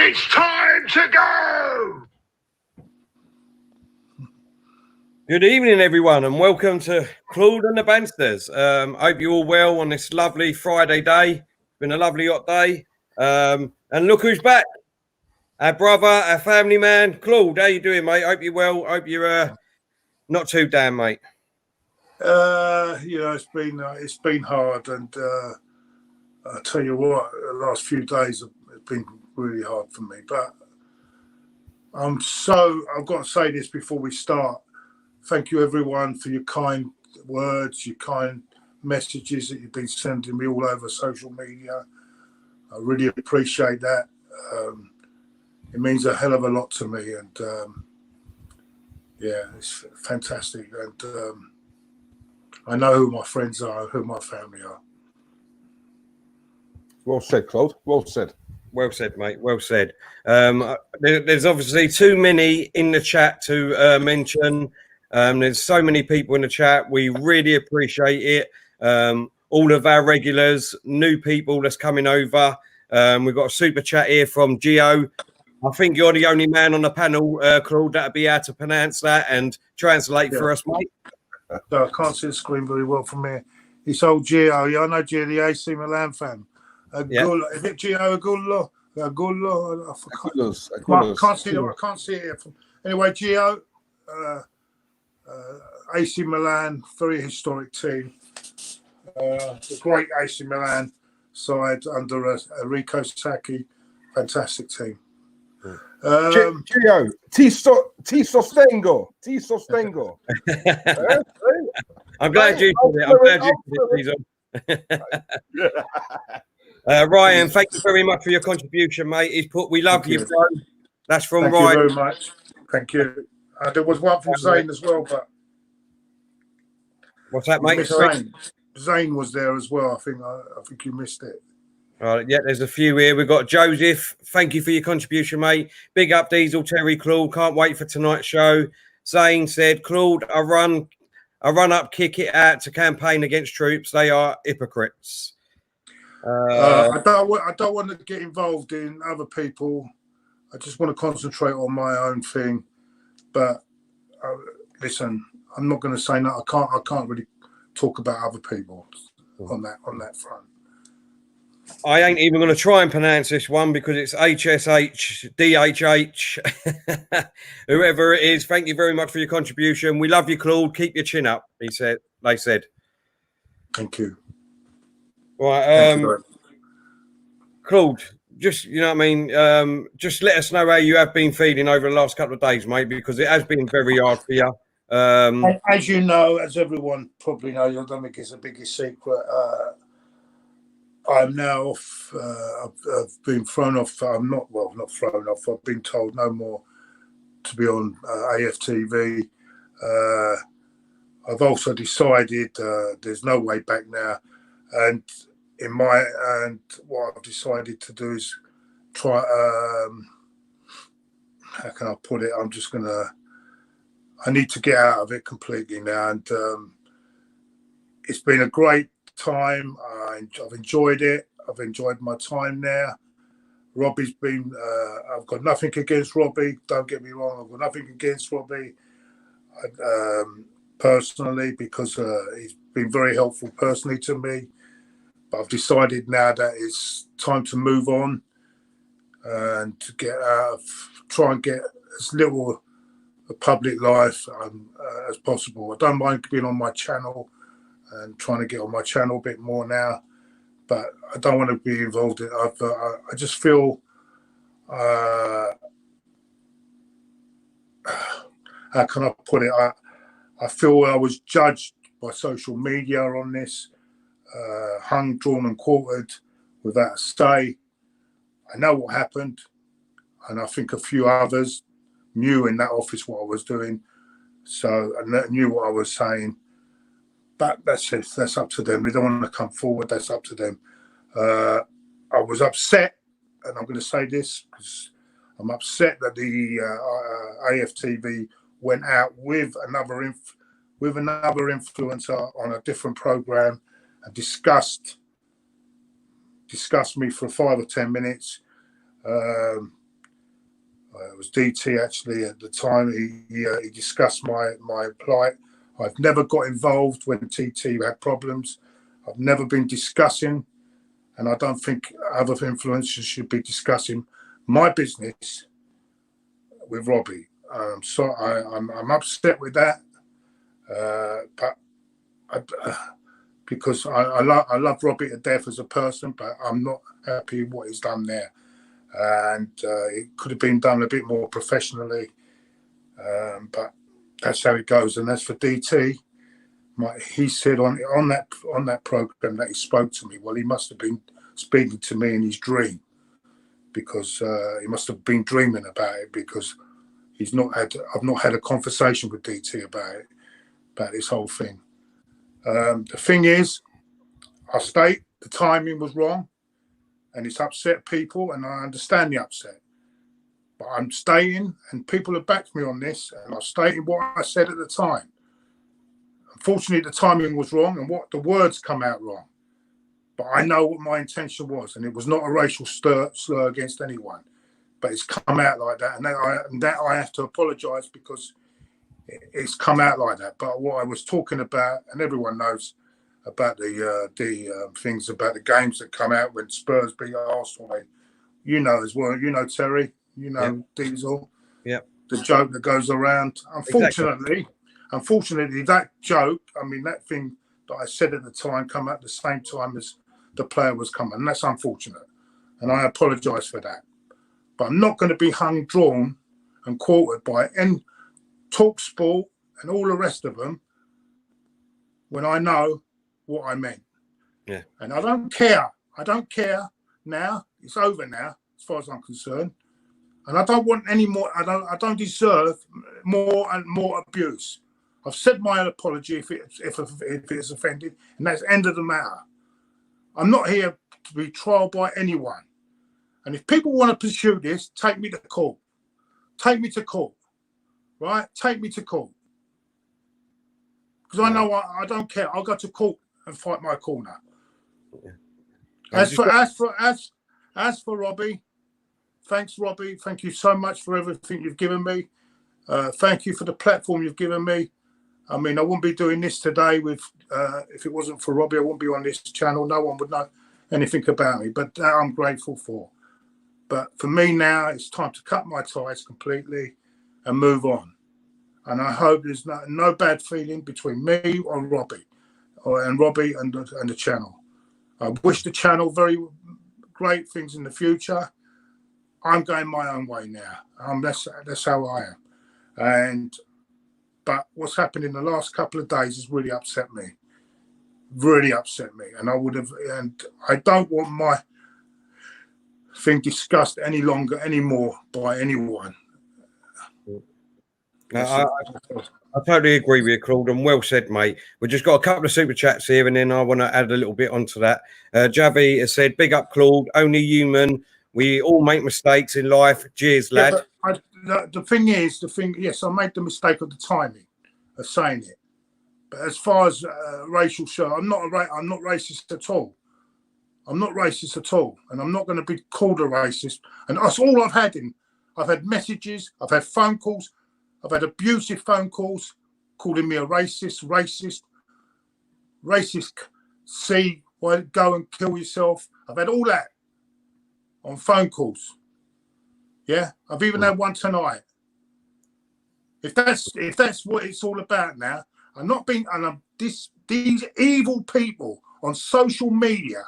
It's time to go! Good evening, everyone, and welcome to Claude and the Banstas. Hope you're all well on this lovely Friday day. Been a lovely hot day. And look who's back. Our brother, our family man, Claude. How you doing, mate? Hope you're well. Hope you're not too down, mate. It's been hard, and I tell you what, the last few days have been really hard for me. But I've got to say this before we start. Thank you, everyone, for your kind words, your kind messages that you've been sending me all over social media. I really appreciate that. It means a hell of a lot to me, and it's fantastic. And I know who my friends are, who my family are. Well said, Claude. Well said. Well said, mate. Well said. There's obviously too many in the chat to mention. There's so many people in the chat. We really appreciate it. All of our regulars, new people that's coming over. We've got a super chat here from Gio. I think you're the only man on the panel, Claude, that'll be able to pronounce that and translate for us, mate. So I can't see the screen very well from here. It's old Gio. Yeah, I know Gio, the AC Milan fan. Is it Gio Agullo? Agullo? I can't see it. I can't see it here. Anyway, Gio, AC Milan, very historic team. The great AC Milan side under Enrico Sacchi, fantastic team. Gio, ti sostengo. I'm glad you did it. I'm glad you did it. Ryan, thank you very much for your contribution, mate. He's put, "We love you, bro." That's from Ryan. Thank you very much. Thank you. There was one from Zane as well, but what's that, mate? Zane was there as well. I think you missed it. Yeah, there's a few here. We've got Joseph. Thank you for your contribution, mate. Big up, Diesel, Terry, Claude. Can't wait for tonight's show. Zane said, "Claude, I run up, kick it out to campaign against troops. They are hypocrites." I don't want to get involved in other people. I just want to concentrate on my own thing. But listen, I'm not going to say no. I can't really talk about other people on that front. I ain't even going to try and pronounce this one because it's HSH, DHH, whoever it is. Thank you very much for your contribution. We love you, Claude. Keep your chin up, they said. Thank you. Right, Claude, just, you know what I mean? Just let us know how you have been feeling over the last couple of days, mate, because it has been very hard for you. As you know, as everyone probably knows, I don't think it's the biggest secret. I'm now off. I've been thrown off. I'm not thrown off. I've been told no more to be on AFTV. I've also decided there's no way back now, and what I've decided to do is try. How can I put it? I need to get out of it completely now, and it's been a great time. I've enjoyed it. I've enjoyed my time there. Robbie's been. I've got nothing against Robbie. Don't get me wrong. I've got nothing against Robbie personally, because he's been very helpful personally to me. But I've decided now that it's time to move on and to get out of, try and get as little a public life as possible. I don't mind being on my channel and trying to get on my channel a bit more now, but I don't want to be involved in it. I just feel, how can I put it? I feel I was judged by social media on this, hung, drawn and quartered without a say. I know what happened, and I think a few others knew in that office what I was doing, so I knew what I was saying. But that's it. That's up to them. They don't want to come forward. That's up to them. I was upset, and I'm going to say this because I'm upset that the AFTV went out with another influencer on a different program and discussed me for 5 or 10 minutes. It was DT actually at the time. He discussed my plight. I've never got involved when TT had problems. I've never been discussing, and I don't think other influencers should be discussing my business with Robbie. So I'm upset with that, but because I love Robbie to death as a person, but I'm not happy with what he's done there. And it could have been done a bit more professionally, but that's how it goes. And as for DT, he said on that program that he spoke to me. Well, he must have been speaking to me in his dream, because he must have been dreaming about it, because I've not had a conversation with DT about this whole thing. The thing is, I state the timing was wrong, and it's upset people, and I understand the upset. But I'm stating, and people have backed me on this, and I'm stating what I said at the time. Unfortunately, the timing was wrong, and what the words come out wrong. But I know what my intention was, and it was not a racial slur against anyone. But it's come out like that, and that I have to apologise, because it's come out like that. But what I was talking about, and everyone knows about the things about the games that come out when Spurs beat Arsenal, you know as well. You know, Terry. You know, Diesel. Yeah. The joke that goes around. Unfortunately, that joke, I mean, that thing that I said at the time, come at the same time as the player was coming, and that's unfortunate. And I apologise for that. But I'm not going to be hung, drawn, and quoted by TalkSport and all the rest of them when I know what I meant. Yeah. And I don't care. I don't care now. It's over now, as far as I'm concerned. And I don't want any more. I don't deserve more and more abuse. I've said my apology if it's offended, and that's the end of the matter. I'm not here to be trialed by anyone. And if people want to pursue this, take me to court. Take me to court. Right? Take me to court. Because I know I don't care. I'll go to court and fight my corner. Yeah. As for Robbie, thanks, Robbie. Thank you so much for everything you've given me. Thank you for the platform you've given me. I mean, I wouldn't be doing this today if it wasn't for Robbie. I wouldn't be on this channel. No one would know anything about me. But that I'm grateful for. But for me now, it's time to cut my ties completely and move on. And I hope there's no bad feeling between me or Robbie, and the channel. I wish the channel very great things in the future. I'm going my own way now. That's how I am. But what's happened in the last couple of days has really upset me. Really upset me. And I don't want my thing discussed anymore by anyone. I totally agree with you, Claude, and well said, mate. We've just got a couple of super chats here, and then I want to add a little bit onto that. Javi has said, big up, Claude, only human. We all make mistakes in life. Cheers, lad. The thing, yes, I made the mistake of the timing of saying it. But as far as racial slur, I'm not racist at all. I'm not racist at all. And I'm not going to be called a racist. And that's all I've had I've had messages, I've had phone calls, I've had abusive phone calls calling me a racist, see, why go and kill yourself. I've had all that on phone calls. Yeah, I've even had one tonight. If that's what it's all about now, these evil people on social media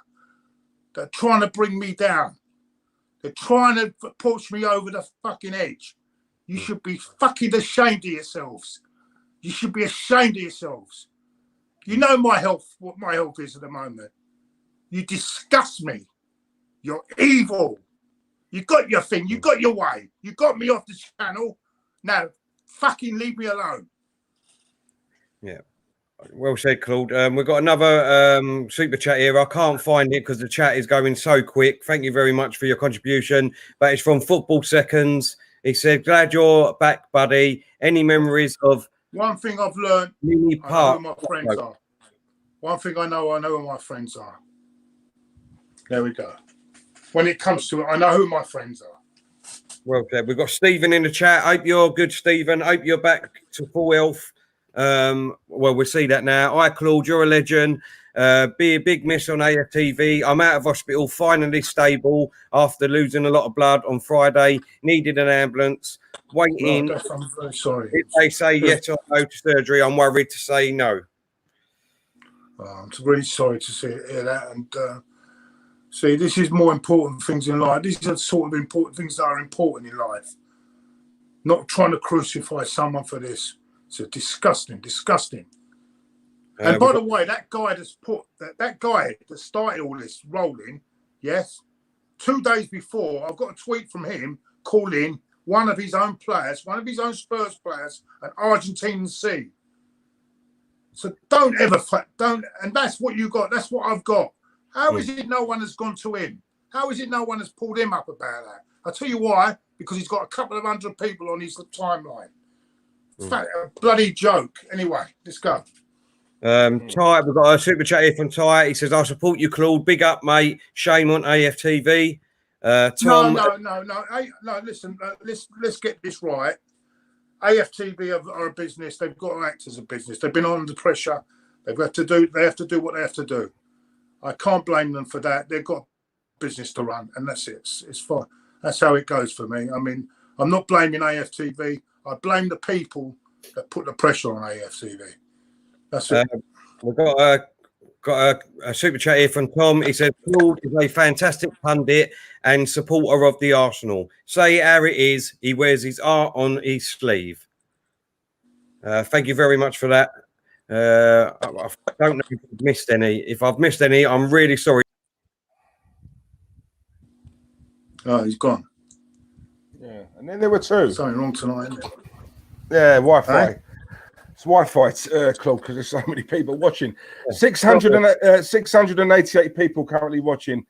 that are trying to bring me down. They're trying to push me over the fucking edge. You should be fucking ashamed of yourselves. You should be ashamed of yourselves. You know what my health is at the moment. You disgust me. You're evil. You got your thing. You got your way. You got me off the channel. Now, fucking leave me alone. Yeah. Well said, Claude. We've got another super chat here. I can't find it because the chat is going so quick. Thank you very much for your contribution. But it's from Football Seconds. He said, glad you're back, buddy. Any memories of... One thing I've learned, I know who my friends are. One thing I know who my friends are. There we go. When it comes to it, I know who my friends are. Well said. We've got Stephen in the chat. Hope you're good, Stephen. Hope you're back to full health. Well, we'll see that now. Hi, Claude. You're a legend. Be a big miss on AFTV. I'm out of hospital, finally stable after losing a lot of blood on Friday. Needed an ambulance. Waiting. Right, I'm very sorry. If they say yes or no to surgery, I'm worried to say no. I'm really sorry to hear that. And see, this is more important things in life. These are the sort of important things that are important in life. Not trying to crucify someone for this. It's a disgusting. And by the way, that guy that's put that guy that started all this rolling, yes, 2 days before, I've got a tweet from him calling one of his own players, one of his own Spurs players, an Argentine C. So don't, and that's what you got. That's what I've got. How is it no one has gone to him? How is it no one has pulled him up about that? I'll tell you why. Because he's got a couple of hundred people on his timeline. A bloody joke. Anyway, let's go. Ty, we've got a super chat here from Ty. He says, I support you, Claude. Big up, mate. Shame on AFTV. Tom. No. Listen, let's get this right. AFTV are a business. They've got to act as a business. They've been under pressure. They have to do what they have to do. I can't blame them for that. They've got business to run, and that's it. It's fine. That's how it goes for me. I mean, I'm not blaming AFTV. I blame the people that put the pressure on AFTV. That's it. We've got a super chat here from Tom. He says, Claude is a fantastic pundit and supporter of the Arsenal. Say how it is. He wears his art on his sleeve. Thank you very much for that. I don't know if I've missed any. If I've missed any, I'm really sorry. Oh, he's gone. Yeah, and then there were two. Something wrong tonight, isn't it? Yeah, Wi-Fi. Hey? It's Wi-Fi, Claude, because there's so many people watching. 688 people currently watching.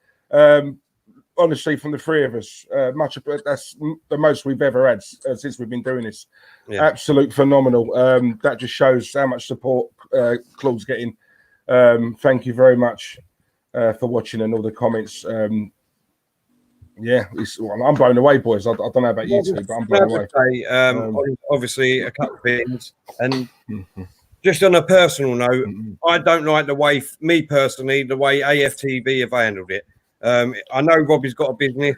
Honestly, from the three of us, that's the most we've ever had since we've been doing this. Yeah. Absolute phenomenal. That just shows how much support Claude's getting. Thank you very much for watching and all the comments. I'm blown away, boys. I don't know about you two, but I'm blown away. Obviously, a couple of things. And just on a personal note, I don't like the way AFTV have handled it. I know Robbie's got a business.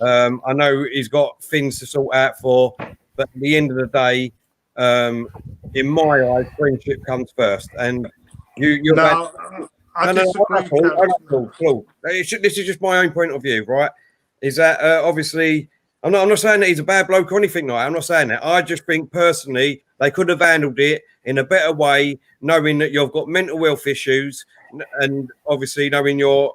I know he's got things to sort out for. But at the end of the day, in my eyes, friendship comes first. And you're Cool. This is just my own point of view, right? Is that obviously I'm not saying that he's a bad bloke or anything like that. I'm not saying that. I just think personally they could have handled it in a better way, knowing that you've got mental health issues and obviously knowing your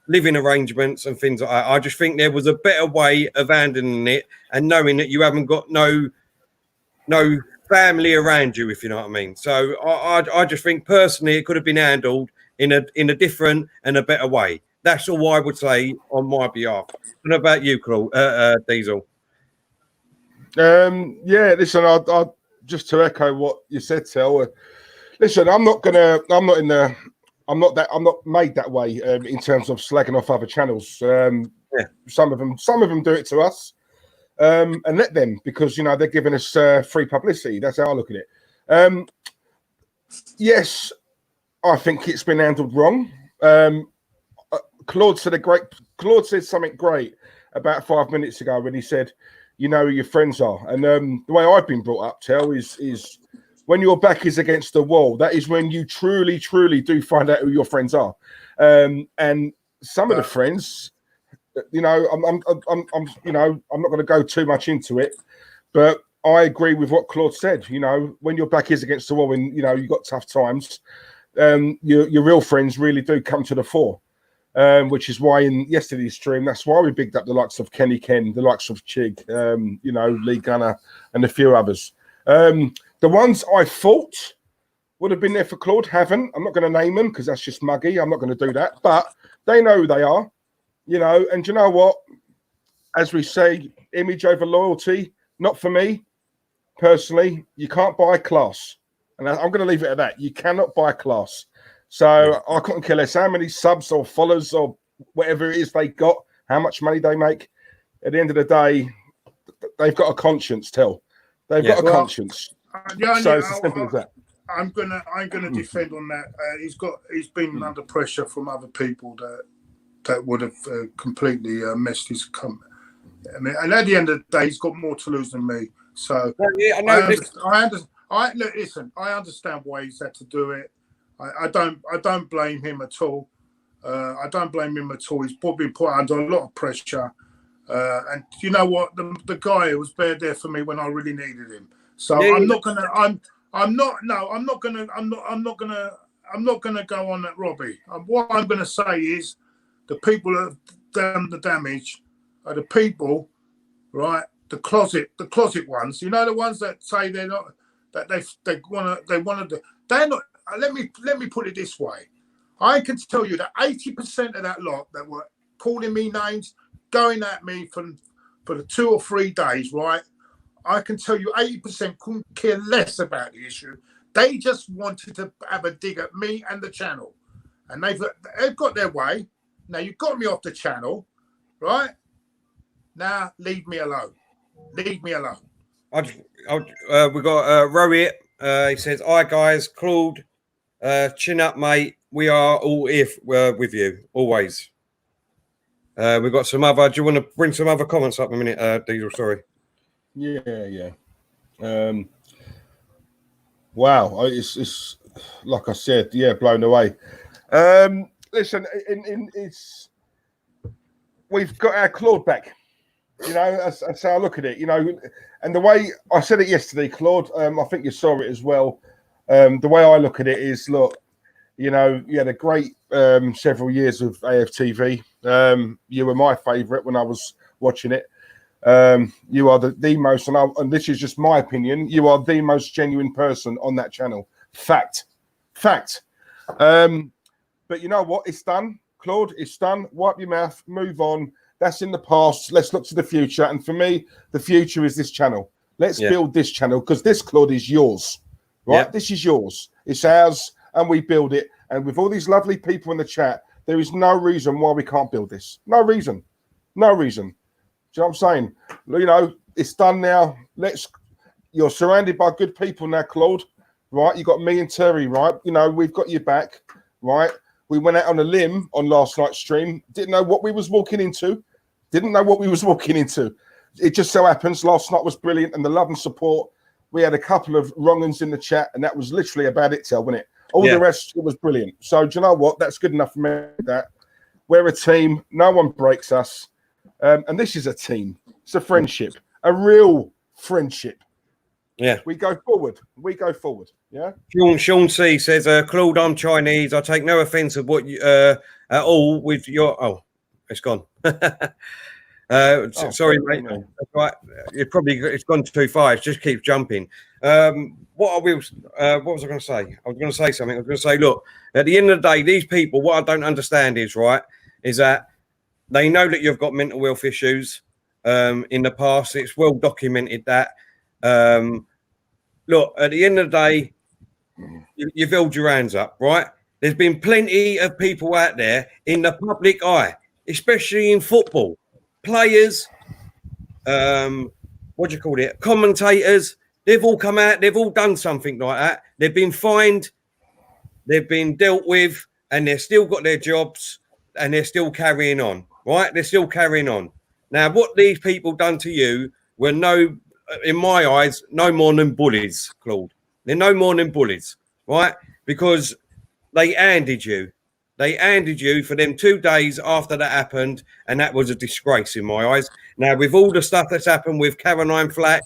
living arrangements and things like that. I just think there was a better way of handling it and knowing that you haven't got no family around you, if you know what I mean. So I just think personally it could have been handled in a different and a better way. That's all I would say on my behalf. What about you, Claude, Diesel? Listen, I just to echo what you said, Tel. Listen, I'm not made that way in terms of slagging off other channels. Some of them do it to us, and let them, because they're giving us free publicity. That's how I look at it. Yes, I think it's been handled wrong. Claude said something great about 5 minutes ago when he said, you know who your friends are. And the way I've been brought up, Tel, is when your back is against the wall, that is when you truly, truly do find out who your friends are. And some of the friends, I'm not going to go too much into it, but I agree with what Claude said. When your back is against the wall, when you've got tough times, your real friends really do come to the fore. Which is why in yesterday's stream, that's why we bigged up the likes of Kenny Ken, the likes of Chig, Lee Gunner, and a few others. The ones I thought would have been there for Claude haven't. I'm not going to name them because that's just muggy. I'm not going to do that. But they know who they are, and you know what? As we say, image over loyalty, not for me personally. You can't buy class. And I'm going to leave it at that. You cannot buy class. So I couldn't care less how many subs or followers or whatever it is they got, how much money they make. at the end of the day, they've got a conscience. They've got a conscience. So it's as simple as that. I'm gonna defend on that. He's been under pressure from other people that would have completely messed his company. I mean, and at the end of the day, he's got more to lose than me. So I understand why he's had to do it. I don't blame him at all. I don't blame him at all. He's been put under a lot of pressure. And you know what? The guy was there for me when I really needed him. So I'm not gonna go on that Robbie. What I'm gonna say is the people that have done the damage are the people, right? The closet ones. You know, the ones that say they're not, that they wanna do. They're not. Let me put it this way. I can tell you that 80% of that lot that were calling me names, going at me for the 2 or 3 days, right? I can tell you 80% couldn't care less about the issue. They just wanted to have a dig at me and the channel. And they've got their way. Now, you've got me off the channel, right? Now, leave me alone. Leave me alone. We got Rohit. He says, "Hi, guys. Claude, chin up, mate. We are all here with you, always." We've got some other. Do you want to bring some other comments up in a minute, Diesel? Sorry. Yeah. Wow, it's like I said, blown away. Listen, it's we've got our Claude back. You know, that's how I look at it. You know, and the way I said it yesterday, Claude. I think you saw it as well. The way I look at it is, look, you know, you had a great several years of AFTV. You were my favourite when I was watching it. You are the most, and this is just my opinion, you are the most genuine person on that channel. Fact. But you know what? It's done, Claude. It's done. Wipe your mouth. Move on. That's in the past. Let's look to the future. And for me, the future is this channel. Let's build this channel, because this, Claude, is yours. Right? Yeah. This is yours. It's ours, and we build it. And with all these lovely people in the chat, there is no reason why we can't build this. No reason. Do you know what I'm saying? You know, it's done now. You're surrounded by good people now, Claude. Right? You got me and Terry, right? You know, we've got your back, right? We went out on a limb on last night's stream. Didn't know what we was walking into. It just so happens last night was brilliant, and the love and support. We had a couple of wrong-uns in the chat, and that was literally about it, wasn't it? All the rest, it was brilliant. So do you know what? That's good enough for me. That we're a team. No one breaks us. And this is a team. It's a friendship, a real friendship. Yeah. We go forward. Yeah. Sean C says, Claude, I'm Chinese. I take no offense of what you at all with your. Oh, it's gone. Sorry, mate. That's right. It's gone too far. It just keeps jumping. What was I going to say? I was going to say something. I was going to say, look, at the end of the day, these people, what I don't understand is that they know that you've got mental health issues in the past. It's well documented that. Look, at the end of the day, you've held your hands up, right? There's been plenty of people out there in the public eye, especially in football. Players, commentators, they've all come out, they've all done something like that. They've been fined, they've been dealt with, and they've still got their jobs, and they're still carrying on, right? They're still carrying on. Now, what these people done to you were in my eyes, no more than bullies, Claude. They're no more than bullies, right? Because they handed you. They handed you for them 2 days after that happened, and that was a disgrace in my eyes. Now, with all the stuff that's happened with Caroline Flack,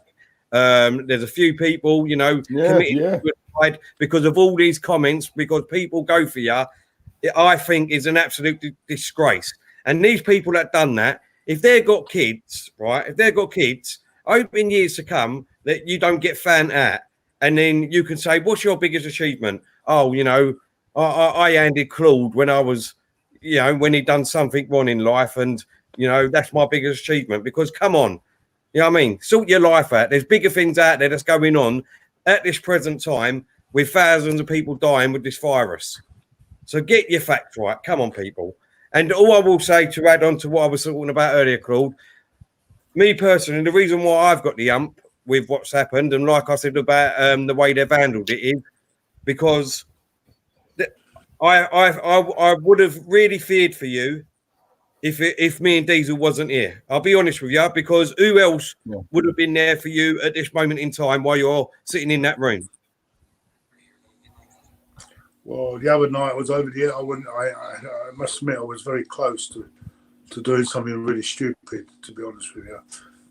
there's a few people, you know, committed suicide because of all these comments, because people go for you, I think is an absolute disgrace. And these people that done that, if they've got kids, right, I hope in years to come that you don't get found out. And then you can say, what's your biggest achievement? Oh, you know, I handed Claude when I was, you know, when he'd done something wrong in life. And, you know, that's my biggest achievement. Because, come on, you know what I mean? Sort your life out. There's bigger things out there that's going on at this present time with thousands of people dying with this virus. So get your facts right. Come on, people. And all I will say to add on to what I was talking about earlier, Claude, me personally, the reason why I've got the ump with what's happened, and like I said about the way they've handled it, is because I would have really feared for you if me and Diesel wasn't here. I'll be honest with you, because who else would have been there for you at this moment in time while you're sitting in that room? Well, the other night I was over there. I must admit I was very close to doing something really stupid, to be honest with you,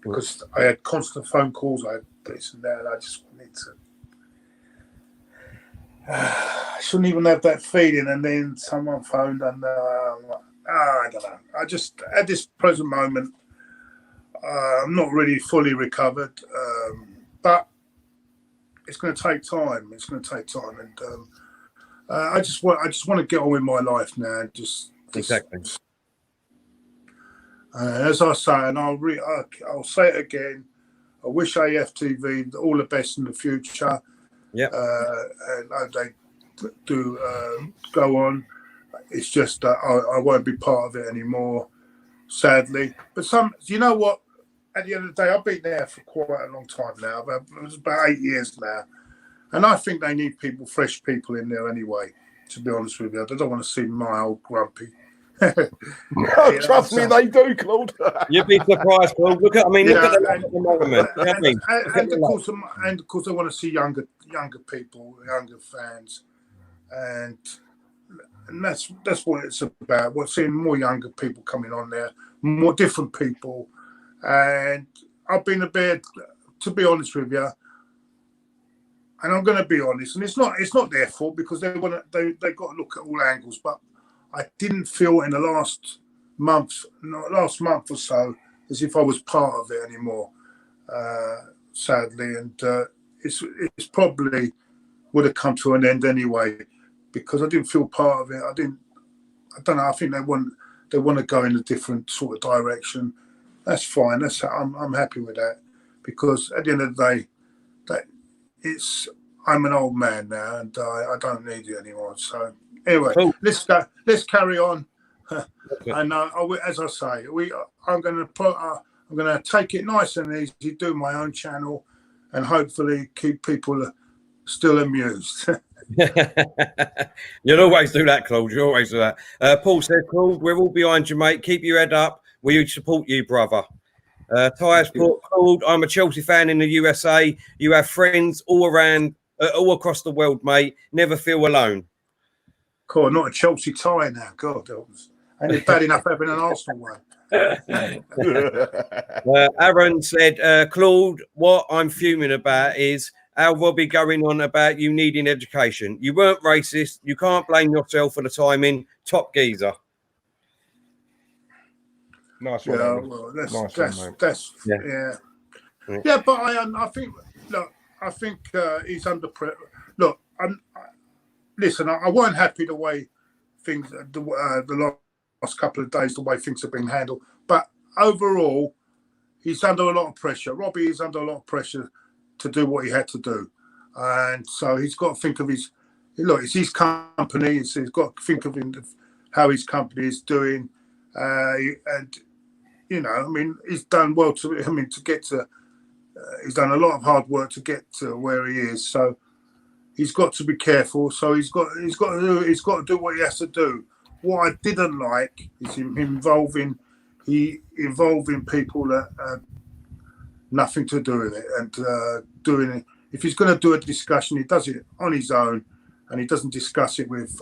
because I had constant phone calls. I had this and that, and I just wanted to. I shouldn't even have that feeling, and then someone phoned, and I don't know. I just at this present moment, I'm not really fully recovered, but it's going to take time. It's going to take time, and I just want to get on with my life now. And just exactly. As I say, and I'll say it again. I wish AFTV all the best in the future. Yeah, and they do go on. It's just that I won't be part of it anymore, sadly. But you know what? At the end of the day, I've been there for quite a long time now. It's about 8 years now, and I think they need fresh people in there anyway. To be honest with you, I don't want to see my old grumpy. Trust me, they do, Claude. You'd be surprised, Claude. Look at the moment. And of course, I want to see younger people, younger fans, and that's what it's about. We're seeing more younger people coming on there, more different people, and I've been a bit, to be honest with you, and I'm going to be honest, and it's not their fault because they got to look at all angles, but I didn't feel in the last month or so as if I was part of it anymore, sadly, and it's probably would have come to an end anyway because I didn't feel part of it. I don't know. I think they want to go in a different sort of direction. That's fine. I'm happy with that because at the end of the day, I'm an old man now and I don't need it anymore. So. Anyway, cool. Let's carry on. And as I say, I'm going to take it nice and easy, do my own channel, and hopefully keep people still amused. You'll always do that, Claude. You always do that. Paul said, "Claude, we're all behind you, mate. Keep your head up. We support you, brother." Tyres put, "Claude, I'm a Chelsea fan in the USA. You have friends all around, all across the world, mate. Never feel alone." Cool, not a Chelsea tie now. God, ain't it bad enough having an Arsenal one? Aaron said, "Claude, what I'm fuming about is how Robbie going on about you needing education. You weren't racist. You can't blame yourself for the timing. Top geezer." Nice one. Yeah, well, that's yeah. But I think, look, he's under pressure. Look, listen, I weren't happy the way things, the last couple of days, the way things have been handled. But overall, he's under a lot of pressure. Robbie is under a lot of pressure to do what he had to do. And so he's got to think of it's his company. He's got to think of how his company is doing. And, he's done well he's done a lot of hard work to get to where he is. So, he's got to be careful. So he's got to do what he has to do. What I didn't like is him involving people that had nothing to do with it and doing it. If he's going to do a discussion, he does it on his own, and he doesn't discuss it with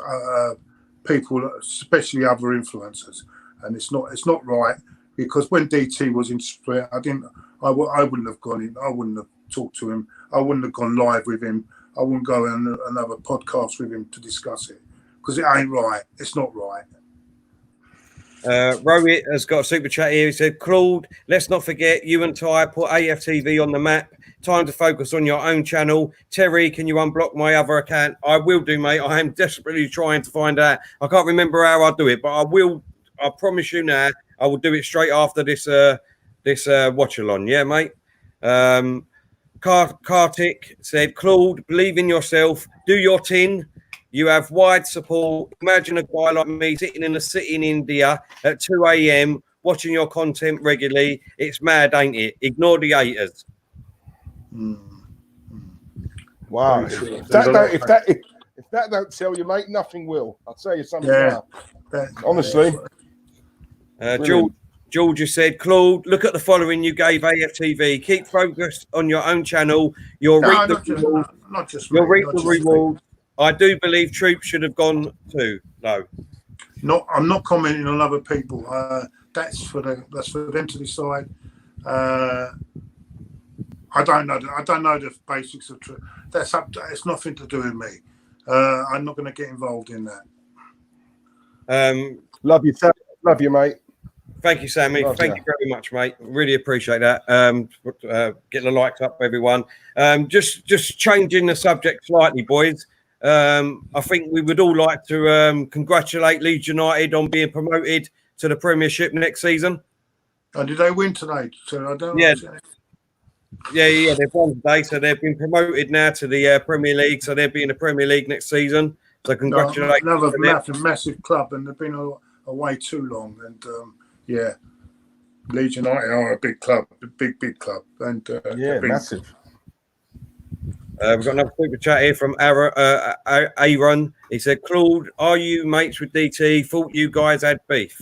people, especially other influencers. And it's not right because when DT was in Split, I wouldn't have gone in. I wouldn't have talked to him. I wouldn't have gone live with him. I wouldn't go on another podcast with him to discuss it because it ain't right. It's not right. Rohit has got a super chat here. He said, "Claude, let's not forget you and Ty put AFTV on the map. Time to focus on your own channel. Terry, can you unblock my other account?" I will do, mate. I am desperately trying to find out. I can't remember how I do it, but I will. I promise you now, I will do it straight after this watch-along. Yeah, mate. Kartik said, "Claude, believe in yourself. Do your tin. You have wide support. Imagine a guy like me sitting in a city in India at 2 a.m. watching your content regularly. It's mad, ain't it? Ignore the haters. Wow. If that don't tell you, mate, nothing will. I'll tell you something now. Honestly. Georgia said, Claude, look at the following you gave AFTV. Keep focused on your own channel. You'll reap the reward. I do believe Troops should have gone too. No. I'm not commenting on other people. That's for them to decide. I don't know the basics of truth. It's nothing to do with me. I'm not going to get involved in that. Love you, Sam. Love you, mate. Thank you, Sammy. Thank you very much, mate. Really appreciate that. Get the likes up, everyone. Just changing the subject slightly, boys. I think we would all like to congratulate Leeds United on being promoted to the Premiership next season. Oh, did they win tonight? So I don't know. Yeah, they've won today, so they've been promoted now to the Premier League. So they'll be in the Premier League next season. So congratulations! Another massive club, and they've been away too long. And yeah, Leeds United are a big club, a big club, and massive. We've got another super chat here from Aaron. He said, Claude, are you mates with DT? Thought you guys had beef.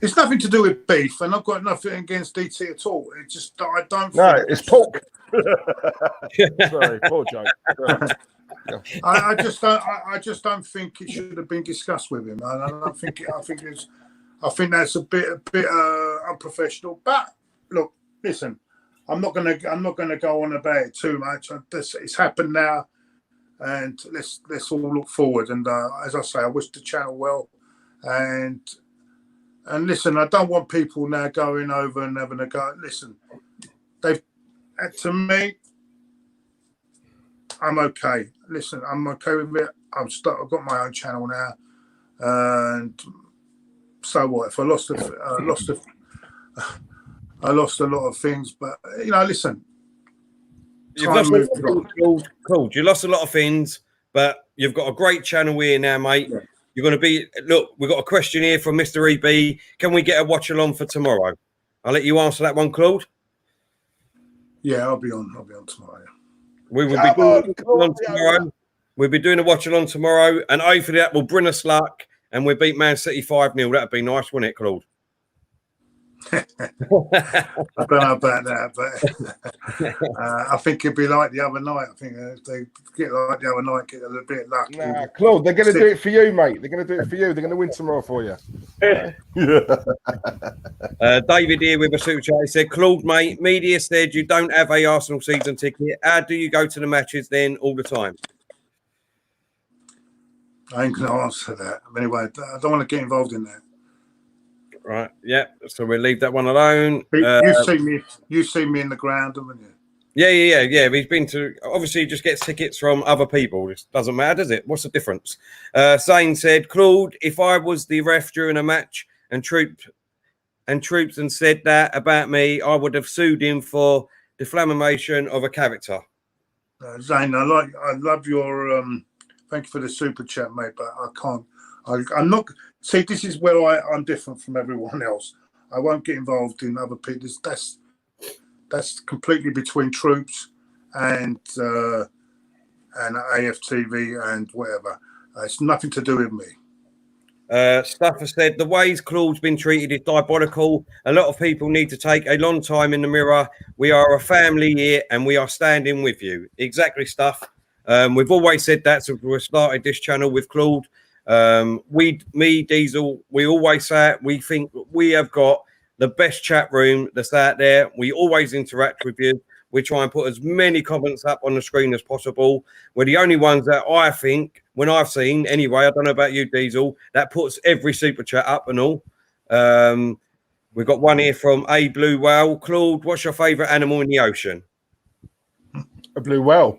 It's nothing to do with beef, and I've got nothing against DT at all. It's just that I don't. No, it's pork. Sorry, poor joke. I just don't think it should have been discussed with him. I think that's a bit unprofessional. But look, listen, I'm not gonna go on about it too much. It's happened now, and let's all look forward. And as I say, I wish the channel well, and listen, I don't want people now going over and having a go. Listen, to me, I'm okay. Listen, I'm okay with it. I've got my own channel now, and so what? If I lost a lot of things, but listen. You lost a lot of things, but you've got a great channel here now, mate. Yeah. You're going to be. Look, we've got a question here from Mr. EB. Can we get a watch along for tomorrow? I'll let you answer that one, Claude. Yeah, I'll be on tomorrow. Yeah. We will be doing on tomorrow. We'll be doing a watch along tomorrow, and hopefully that will bring us luck, and we beat Man City 5-0. That'd be nice, wouldn't it, Claude? I don't know about that, but I think it'd be like the other night. I think if they get like the other night, get a little bit lucky. Nah, Claude, they're going to do it for you, mate. They're going to do it for you. They're going to win tomorrow for you. David here with a super chat. He said, Claude, mate, media said you don't have a Arsenal season ticket. How do you go to the matches then all the time? I ain't going to answer that. Anyway, I don't want to get involved in that. Right, yeah. So we'll leave that one alone. You've seen me in the ground, haven't you? Yeah. He's been to. Obviously, he just gets tickets from other people. It doesn't matter, does it? What's the difference? Zane said, Claude, if I was the ref during a match and troops said that about me, I would have sued him for defamation of a character. Zane, I love your. Thank you for the super chat, mate. But I can't. I'm not. See, this is where I'm different from everyone else. I won't get involved in other people. That's completely between Troops and AFTV and whatever. It's nothing to do with me. Stuffer said, the ways Claude's been treated is diabolical. A lot of people need to take a long time in the mirror. We are a family here and we are standing with you. Exactly, Stuff. We've always said that since we started this channel with Claude. Diesel, we always say it. We think we have got the best chat room that's out there. We always interact with you. We try and put as many comments up on the screen as possible. We're the only ones that I think, when I've seen anyway, I don't know about you, Diesel, that puts every super chat up and all. We've got one here from A Blue Whale. Claude, what's your favourite animal in the ocean? A blue whale.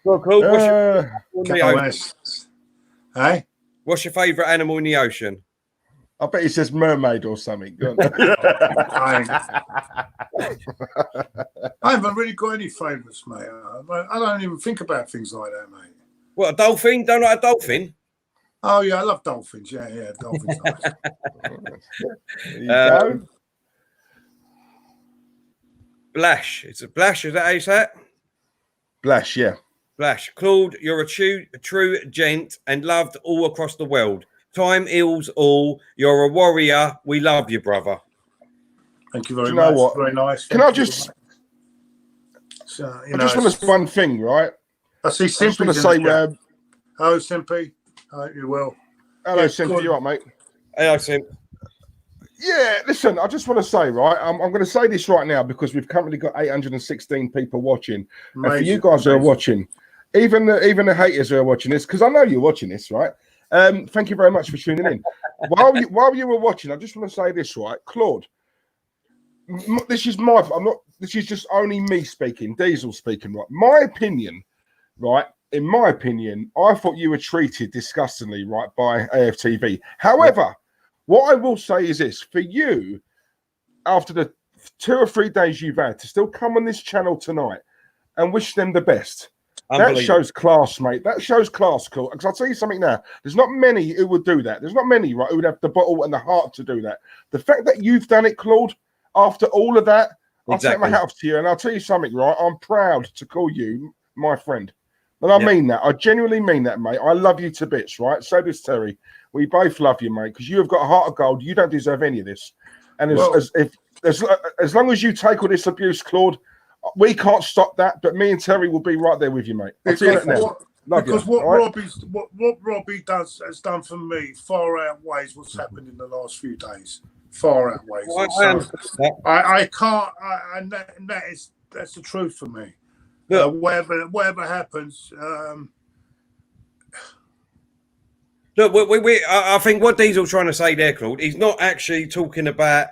Well, Claude, what's your favourite animal in the ocean? I bet he says mermaid or something. I haven't really got any favourites, mate. I don't even think about things like that, mate. What, a dolphin? Don't like a dolphin? Oh yeah, I love dolphins. Yeah, dolphins. Nice. There you go. Blash. It's a Blash. Is that how you say it? Blash, yeah. Blash. Claude, you're a true gent and loved all across the world. Time heals all. You're a warrior. We love you, brother. Thank you very Do you know much. what? Very nice. Can I just? So, I just want to say one thing, right? I see I just want Simpy's to in say, the chat. Oh, Simpy. I hope you're well. hello, Yeah, Simpy, good. you all right, mate? Hey, I Simp. Yeah, listen, I just want to say, right, I'm going to say this right now because we've currently got 816 people watching. And for you guys who are watching, even the haters who are watching this, because I know you're watching this, right? Thank you very much for tuning in. While you were watching, I just want to say this, right, Claude. This is just only me speaking, Diesel speaking, right? My opinion, right? In my opinion, I thought you were treated disgustingly, right, by AFTV. However, what I will say is this: for you, after the 2 or 3 days you've had, to still come on this channel tonight and wish them the best. That shows class, mate. That shows class, Claude. Because I'll tell you something now. There's not many who would do that. There's not many, right, who would have the bottle and the heart to do that. The fact that you've done it, Claude, after all of that, I'll take my hat off to you. And I'll tell you something, right? I'm proud to call you my friend. And I mean that. I genuinely mean that, mate. I love you to bits, right? So does Terry. We both love you, mate, because you have got a heart of gold. You don't deserve any of this. And as long as you take all this abuse, Claude, we can't stop that. But me and Terry will be right there with you, mate. I'll tell you that now. Because what Robbie has done for me far outweighs what's happened in the last few days. Far outweighs. I can't. And that's the truth for me. Whatever happens. Look, I think what Diesel's trying to say there, Claude, he's not actually talking about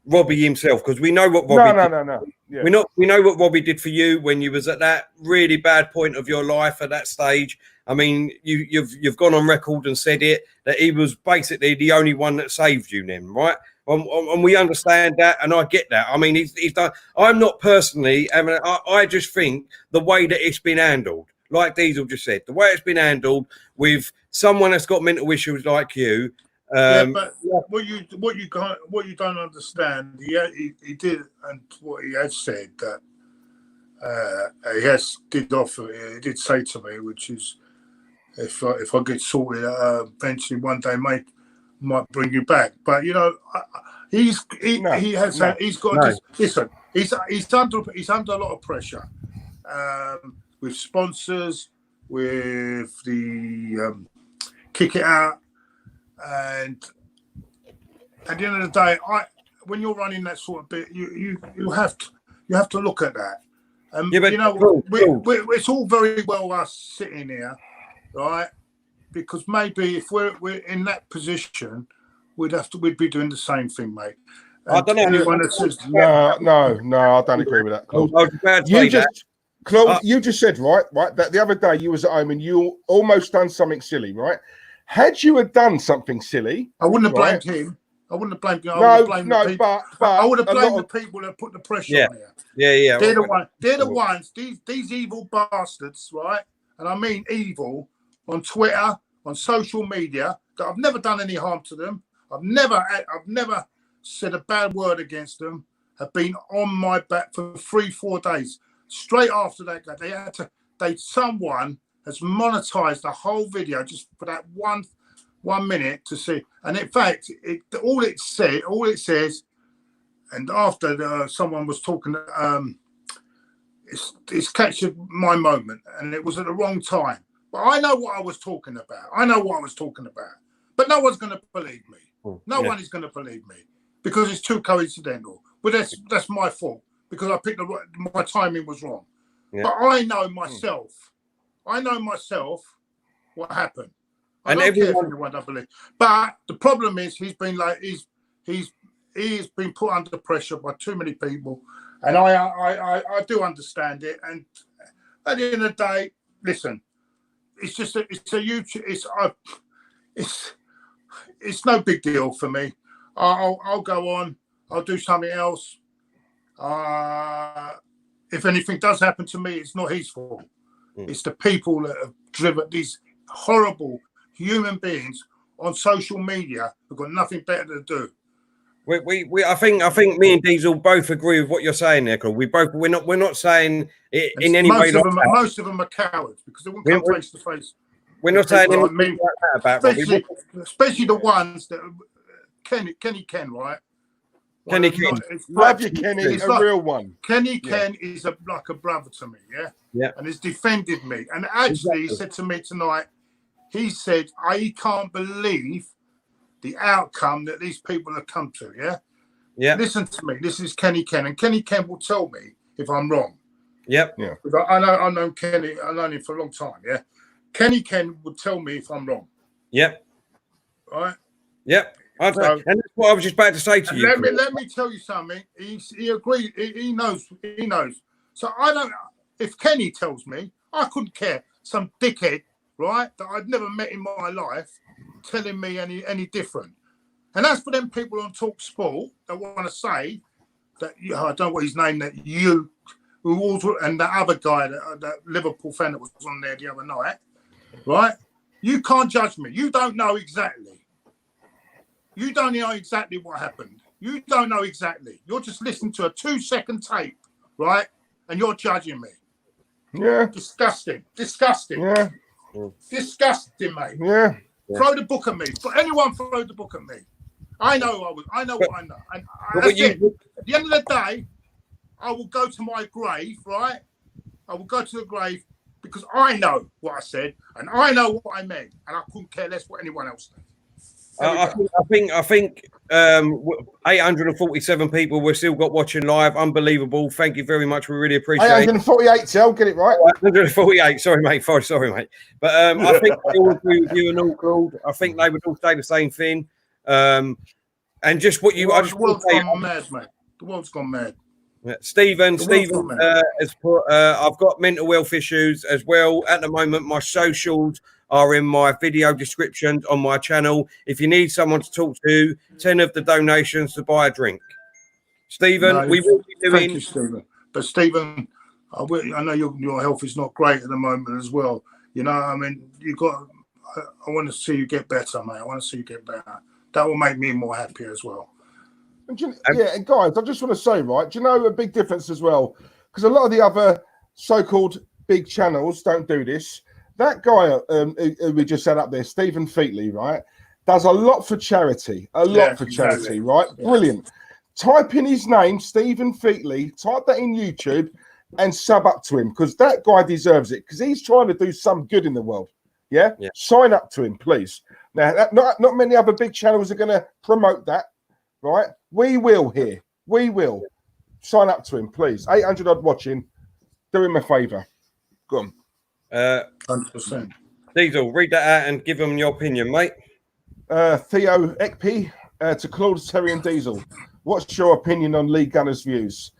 Robbie himself, because we know what Robbie did. No. Yeah. We know what Robbie did for you when you was at that really bad point of your life at that stage. I mean, you've gone on record and said it, that he was basically the only one that saved you then, right? And we understand that, and I get that. I mean, he's done. I'm not personally. I mean, I just think the way that it's been handled, like Diesel just said, the way it's been handled with someone that's got mental issues like you. But what you don't understand, he did, and what he has said that he did say to me, which is if I get sorted, eventually one day might bring you back. But you know, he's under a lot of pressure with sponsors, with the kick it out. And at the end of the day, when you're running that sort of bit, you have to look at that. But you know, it's all very well us sitting here, right? Because maybe if we're in that position, we'd be doing the same thing, mate. And I don't know. Anyone that says no, I don't agree with that, Claude. Claude, you just said right that the other day you was at home and you almost done something silly, right? Had you have done something silly, I wouldn't have blamed him. I wouldn't have blamed him. But I would have blamed the people that put the pressure on here. Yeah. They're the ones. These evil bastards, right? And I mean evil, on Twitter, on social media. That I've never done any harm to them. I've never said a bad word against them. Have been on my back for 3-4 days. Straight after that, someone has monetized the whole video just for that one minute to see. And in fact, all it says, and after someone was talking, it's captured my moment, and it was at the wrong time. But I know what I was talking about. But no one's going to believe me. No one is going to believe me because it's too coincidental. But that's my fault because I picked my timing was wrong. Yeah. But I know myself. I know myself what happened. I don't care if anyone doesn't believe. But the problem is he's been put under pressure by too many people, and I do understand it. And at the end of the day, listen, it's just it's no big deal for me. I'll go on. I'll do something else. If anything does happen to me, it's not his fault. It's the people that have driven these horrible human beings on social media who've got nothing better to do. I think me and Diesel both agree with what you're saying there, Claude. We're not saying it in any way. Most of them are cowards because they won't come face to face. We're not saying anything like that about especially the ones that Kenny Ken, right? Kenny Ken, love you, Kenny. He's a real one. Kenny Ken is like a brother to me, yeah, and he's defended me. And actually, he said to me tonight, he said, "I can't believe the outcome that these people have come to." Yeah. Listen to me. This is Kenny Ken, and Kenny Ken will tell me if I'm wrong. Yep. Yeah. I know Kenny. I know him for a long time. Yeah. Kenny Ken would tell me if I'm wrong. Yep. Right. Yep. And that's what I was just about to say to you. Let me tell you something. He agreed. He knows. He knows. So I don't. If Kenny tells me, I couldn't care. Some dickhead, right, that I'd never met in my life, telling me any different. And that's for them people on Talk Sport that want to say that. I don't know what his name. That you, and the other guy, that Liverpool fan that was on there the other night, right? You can't judge me. You don't know exactly. You don't know exactly what happened. You don't know exactly. You're just listening to a 2-second tape, right? And you're judging me. Yeah. Disgusting. Yeah. Disgusting, mate. Yeah. Throw the book at me. Anyone throw the book at me. I know what I know. And that's it. At the end of the day, I will go to my grave, right? I will go to the grave because I know what I said and I know what I meant. And I couldn't care less what anyone else said. I think 847 people we've still got watching live. Unbelievable. Thank you very much. We really appreciate it. 848, Sal, get it right. 148. Sorry, mate. Sorry, mate. But I think I all agree with you and all, Claude. I think they would all say the same thing. And just what you... The world's gone mad, mate. The world's gone mad. Stephen has put, I've got mental health issues as well. At the moment, my socials are in my video descriptions on my channel. If you need someone to talk to, 10 of the donations to buy a drink. Stephen, we will be doing... Thank you, Stephen. But Stephen, I know your health is not great at the moment as well. You know, I mean, I want to see you get better, mate. I want to see you get better. That will make me more happy as well. And and guys, I just want to say, right, do you know a big difference as well? Because a lot of the other so-called big channels don't do this. That guy who we just set up there, Stephen Featley, right, does a lot for charity. Exactly. Right? Yeah. Brilliant. Type in his name, Stephen Featley, type that in YouTube and sub up to him because that guy deserves it because he's trying to do some good in the world. Yeah? Sign up to him, please. Now, not many other big channels are going to promote that, right? We will here. We will. Sign up to him, please. 800 odd watching. Do him a favour. Go on. 100%. Diesel, read that out and give them your opinion, mate. Theo Ekpe to Claude, Terry and Diesel. What's your opinion on Lee Gunner's views?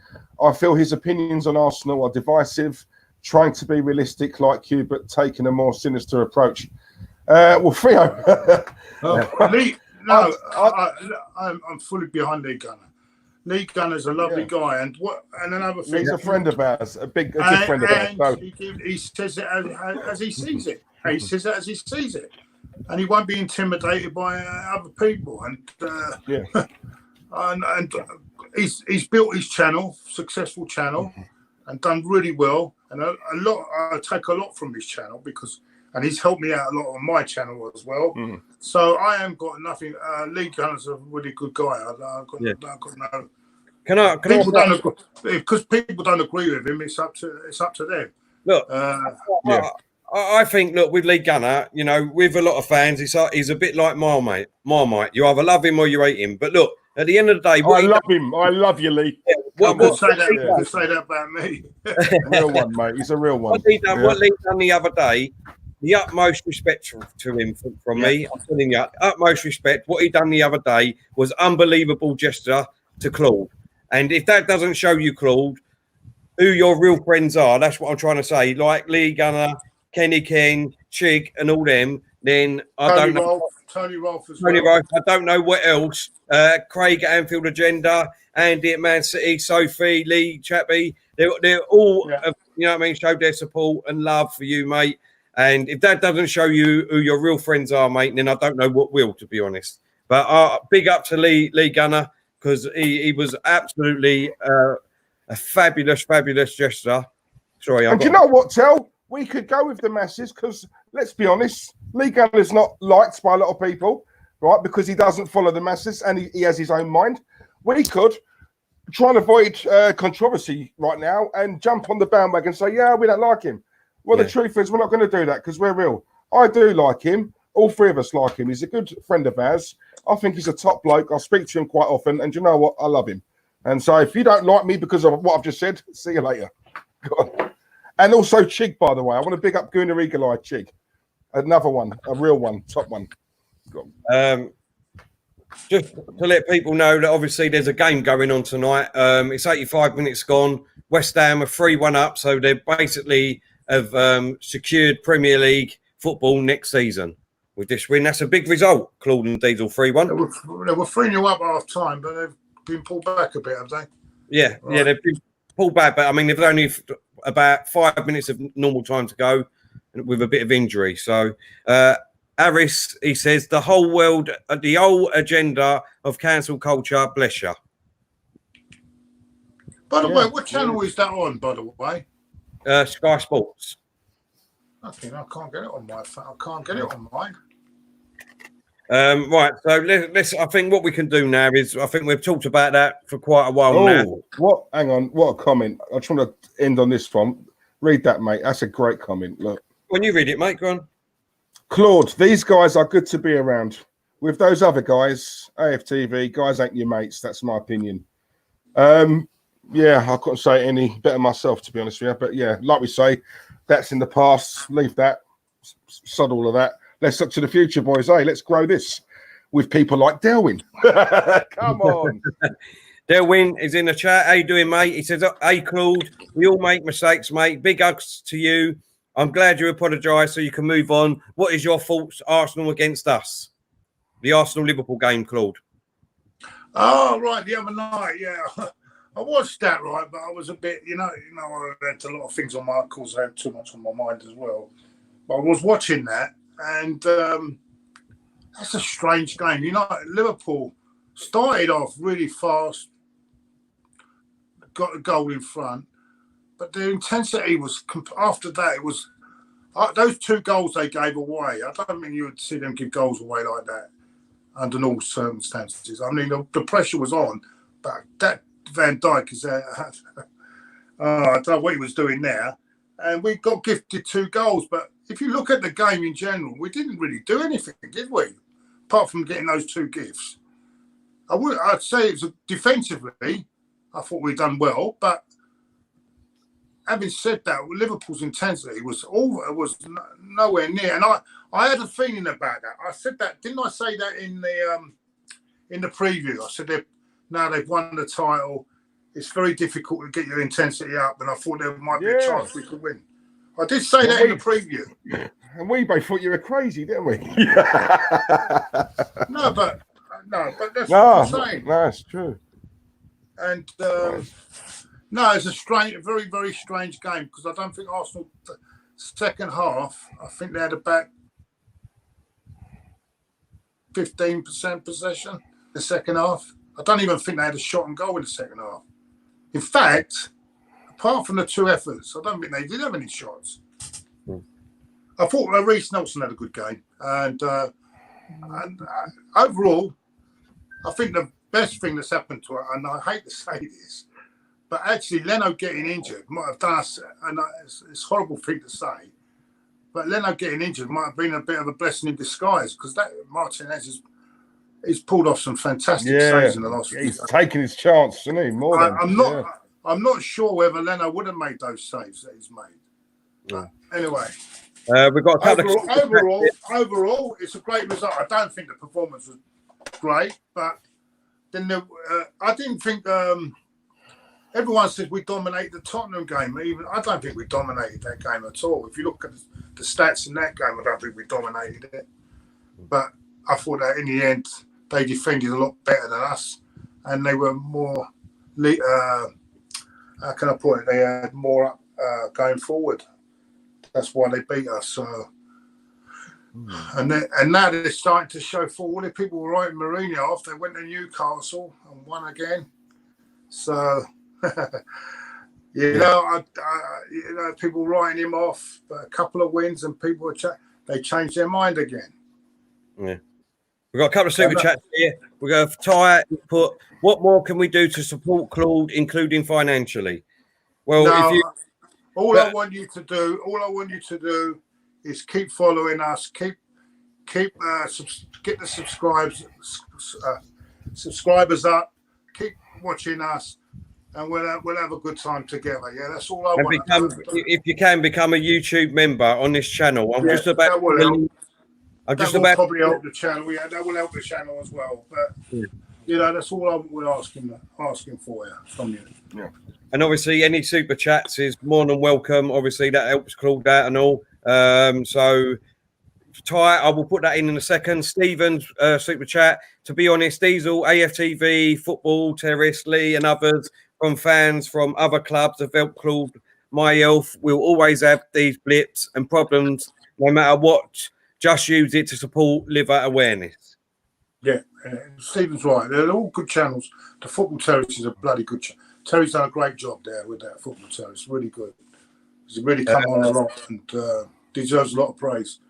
I feel his opinions on Arsenal are divisive, trying to be realistic like you, but taking a more sinister approach. Well, Theo. Lee, I'm fully behind Lee Gunner. Lee Gunner's a lovely guy, and another thing. He's a friend of ours, a good friend of ours. He says it as he sees it. He says it as he sees it, and he won't be intimidated by other people. And he's built his channel, successful channel, and done really well. And I take a lot from his channel and he's helped me out a lot on my channel as well. Mm-hmm. So I haven't got nothing. Lee Gunner's a really good guy. I've got no. Because people don't agree with him. It's up to them. Look, I think with Lee Gunner, you know, with a lot of fans, he's a bit like Marmite. You either love him or you hate him. But look, at the end of the day, I love him. I love you, Lee. Say that about me. Real one, mate. He's a real one. What Lee done the other day. The utmost respect to him from me. I'm telling you, utmost respect. What he done the other day was unbelievable gesture to Claude. And if that doesn't show you, Claude, who your real friends are, that's what I'm trying to say. Like Lee Gunner, Kenny Ken, Chig, and all them, then I don't know. Tony Rolfe as Tony well. Rolfe, I don't know what else. Craig at Anfield Agenda, Andy at Man City, Sophie, Lee, Chappie. They're all you know what I mean, showed their support and love for you, mate. And if that doesn't show you who your real friends are, mate, then I don't know what will, to be honest. But big up to Lee Gunner, because he was absolutely a fabulous gesture. Sorry, and do you know what, Tel? We could go with the masses because, let's be honest, Lee Gunner's not liked by a lot of people, right? Because he doesn't follow the masses and he has his own mind. We could try and avoid controversy right now and jump on the bandwagon and say, yeah, we don't like him. Well, the truth is we're not going to do that because we're real. I do like him. All three of us like him. He's a good friend of ours. I think he's a top bloke. I speak to him quite often. And you know what? I love him. And so if you don't like me because of what I've just said, see you later. And also Chig, by the way. I want to big up Gooner Eagle Eye Chig. Another one, a real one, top one. Just to let people know that obviously there's a game going on tonight. It's 85 minutes gone. West Ham are 3-1 up, so they basically have secured Premier League football next season with this win. That's a big result, Claude and Diesel 3-1. They were 3-0 up half time, but they've been pulled back a bit, have they? Yeah, right. Yeah, they've been pulled back, but I mean, they've only about 5 minutes of normal time to go with a bit of injury. So, Harris, he says, the whole world, the whole agenda of cancel culture, bless you. By the way, what channel is that on, by the way? Sky Sports. Okay, I can't get it on my phone. I can't get it on mine. Right, so let's. I think what we can do now is, I think we've talked about that for quite a while now. What? Hang on, what a comment! I just want to end on this one. Read that, mate. That's a great comment. Look, when you read it, mate, go on. Claude, these guys are good to be around. With those other guys, AFTV guys ain't your mates. That's my opinion. Yeah, I couldn't say it any better myself, to be honest with you. But yeah, like we say, that's in the past. Leave that. Sod all of that. Let's look to the future, boys. Hey, let's grow this with people like Delwyn. Come on. Delwyn is in the chat. How you doing, mate? He says, hey, Claude, we all make mistakes, mate. Big hugs to you. I'm glad you apologised so you can move on. What is your thoughts, Arsenal against us? The Arsenal-Liverpool game, Claude. Oh, right, the other night, yeah. I watched that, right, but I was a bit, I had a lot of things on my, of course, I had too much on my mind as well. But I was watching that, and that's a strange game. Liverpool started off really fast, got a goal in front, but the intensity was, after that, it was, those two goals they gave away, I don't think you would see them give goals away like that under normal circumstances. I mean, the pressure was on, but that Van Dijk is I don't know what he was doing there, and we got gifted 2 goals. But if you look at the game in general, we didn't really do anything, did we? Apart from getting those 2 gifts, I'd say it was defensively. I thought we'd done well, but having said that, Liverpool's intensity was nowhere near, and I had a feeling about that. I said that, didn't I say that in the preview? I said now they've won the title. It's very difficult to get your intensity up, and I thought there might be a chance we could win. I did say that in the preview. And we both thought you were crazy, didn't we? No, but that's what I'm saying. No, it's true. And no, it's a very, very strange game because I don't think Arsenal, second half, I think they had about 15% possession the second half. I don't even think they had a shot on goal in the second half. In fact, apart from the 2 efforts, I don't think they did have any shots. I thought Reece Nelson had a good game. And overall, I think the best thing that's happened to her, and I hate to say this, but actually Leno getting injured might have done us, and it's a horrible thing to say, but Leno getting injured might have been a bit of a blessing in disguise because that Martinez he's pulled off some fantastic saves in the last few years. He's taken his chance, isn't he? I'm not sure whether Leno would have made those saves that he's made. Yeah. Anyway, we've got a couple overall, it's a great result. I don't think the performance was great, but then I didn't think. Everyone says we dominate the Tottenham game. Even I don't think we dominated that game at all. If you look at the stats in that game, I don't think we dominated it. But I thought that in the end, they defended a lot better than us, and they were more. How can I put it? They had more going forward. That's why they beat us. So, and now they're starting to show for all the people were writing Mourinho off. They went to Newcastle and won again. So, you know, people writing him off. But a couple of wins and people they changed their mind again. Yeah. We've got a couple of super chats here. We're going to Ty put, what more can we do to support Claude, including financially? Well, all I want you to do is keep following us, get the subscribers up, keep watching us, and we'll have a good time together. Yeah, that's all I want. If you can, become a YouTube member on this channel. That will probably help the channel. Yeah, that will help the channel as well. But you know, that's all we're asking for from you. Yeah. And obviously, any super chats is more than welcome. Obviously, that helps Claude out and all. So, Ty, I will put that in a second. Stephen's super chat. To be honest, Diesel, AFTV, Football, Terrace, Lee, and others from fans from other clubs have helped Claude. My health will always have these blips and problems, no matter what. Just use it to support liver awareness. Yeah, Stephen's right. They're all good channels. The Football Terrace is a bloody good channel. Terry's done a great job there with that Football Terrace. Really good. He's really come on a lot and deserves a lot of praise.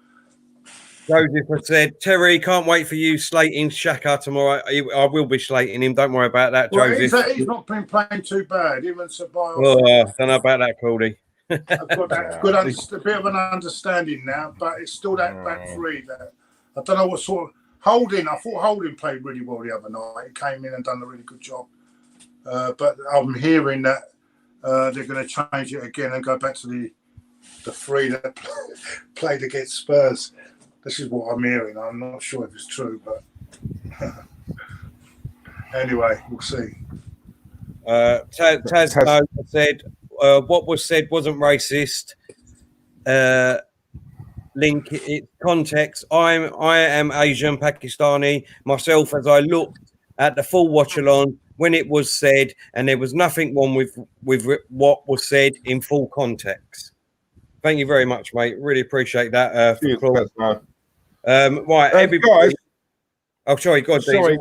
Joseph has said, Terry, can't wait for you slating Shaka tomorrow. I will be slating him. Don't worry about that, Joseph. He's not been playing too bad. Even Ceballos. Oh, don't know about that, Claude. I've got that a bit of an understanding now, but it's still that back three there. I don't know what sort of Holding. I thought Holding played really well the other night. He came in and done a really good job. But I'm hearing that they're going to change it again and go back to the three that played against Spurs. This is what I'm hearing. I'm not sure if it's true, but anyway, we'll see. Taz said, what was said wasn't racist. Link it context. I am Asian Pakistani myself. As I looked at the full watch along when it was said, and there was nothing wrong with what was said in full context. Thank you very much, mate. Really appreciate that. Right, everybody. Guys, oh, sorry, God, sorry,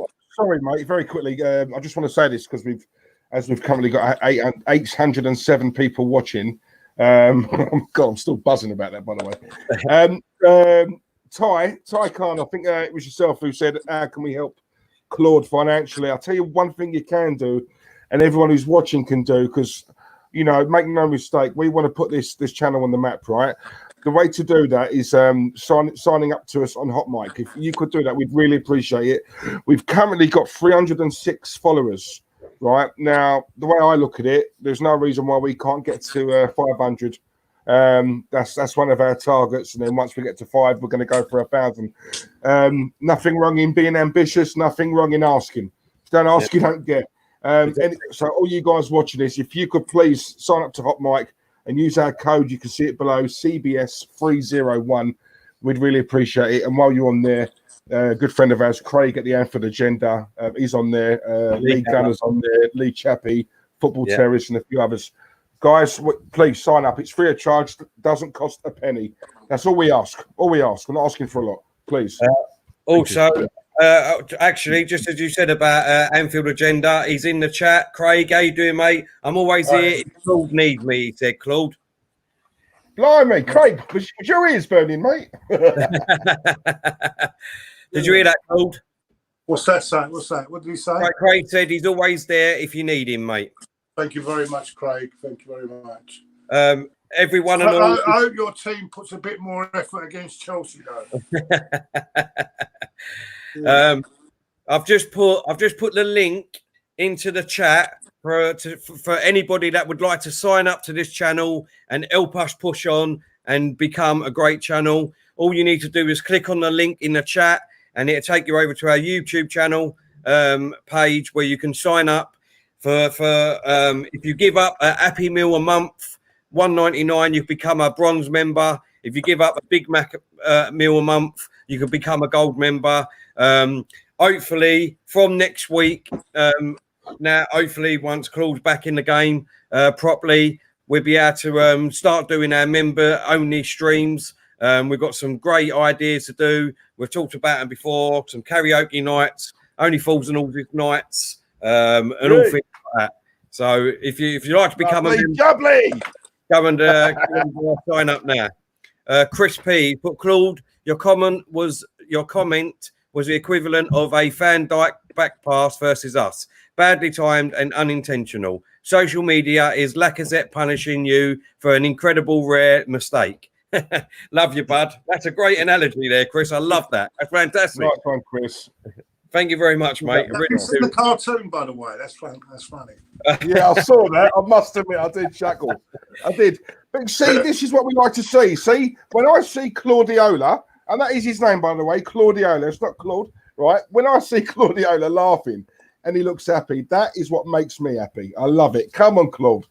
mate. Very quickly, I just want to say this because we've currently got 807 people watching. God, I'm still buzzing about that, by the way. Ty Khan, I think it was yourself who said, how can we help Claude financially? I'll tell you one thing you can do, and everyone who's watching can do, because, you know, make no mistake, we want to put this channel on the map, right? The way to do that is signing up to us on Hot Mic. If you could do that, we'd really appreciate it. We've currently got 306 followers. Right now, the way I look at it, there's no reason why we can't get to 500. That's one of our targets, and then once we get to 5, we're going to go for 1,000. Nothing wrong in being ambitious. Nothing wrong in asking. If you don't ask, you don't get. So, all you guys watching this, if you could please sign up to Hot Mic and use our code, you can see it below, CBS301. We'd really appreciate it. And while you're on there, a good friend of ours, Craig at the Anfield Agenda, he's on there. Lee Gunner's on there. Lee Chappie, Football Terrace, and a few others. Guys, please sign up. It's free of charge. Doesn't cost a penny. That's all we ask. We're not asking for a lot. Please. Actually, just as you said about Anfield Agenda, he's in the chat. Craig, how you doing, mate? I'm always here. If Claude needs me, he said, Claude. Blimey, Craig, was your ears burning, mate? Did you hear that, Claude? What's that say? What did he say? Craig said he's always there if you need him, mate. Thank you very much, Craig. Thank you very much. Everyone and I all. I hope your team puts a bit more effort against Chelsea, though. I've just put the link into the chat for anybody that would like to sign up to this channel and help us push on and become a great channel. All you need to do is click on the link in the chat, and it'll take you over to our YouTube channel page where you can sign up for if you give up a Happy Meal a month, $1.99, you become a bronze member. If you give up a Big Mac meal a month, you can become a gold member. Hopefully from next week, now hopefully once Claude's back in the game properly, we'll be able to start doing our member-only streams. We've got some great ideas to do. We've talked about them before. Some karaoke nights, only fools and all nights, and all things like that. So if you like to become a member, go and sign up now. Chris P put, Claude, your comment was the equivalent of a Van Dyke back pass versus us. Badly timed and unintentional. Social media is Lacazette punishing you for an incredible rare mistake. Love you, bud. That's a great analogy there, Chris. I love that. That's fantastic. Nice one, Chris. Thank you very much, mate. It's in the cartoon, by the way. That's funny. Yeah, I saw that. I must admit, I did chuckle. I did. But see, this is what we like to see. See, when I see Claudiola, and that is his name, by the way, Claudiola. It's not Claude, right? When I see Claudiola laughing and he looks happy, that is what makes me happy. I love it. Come on, Claude.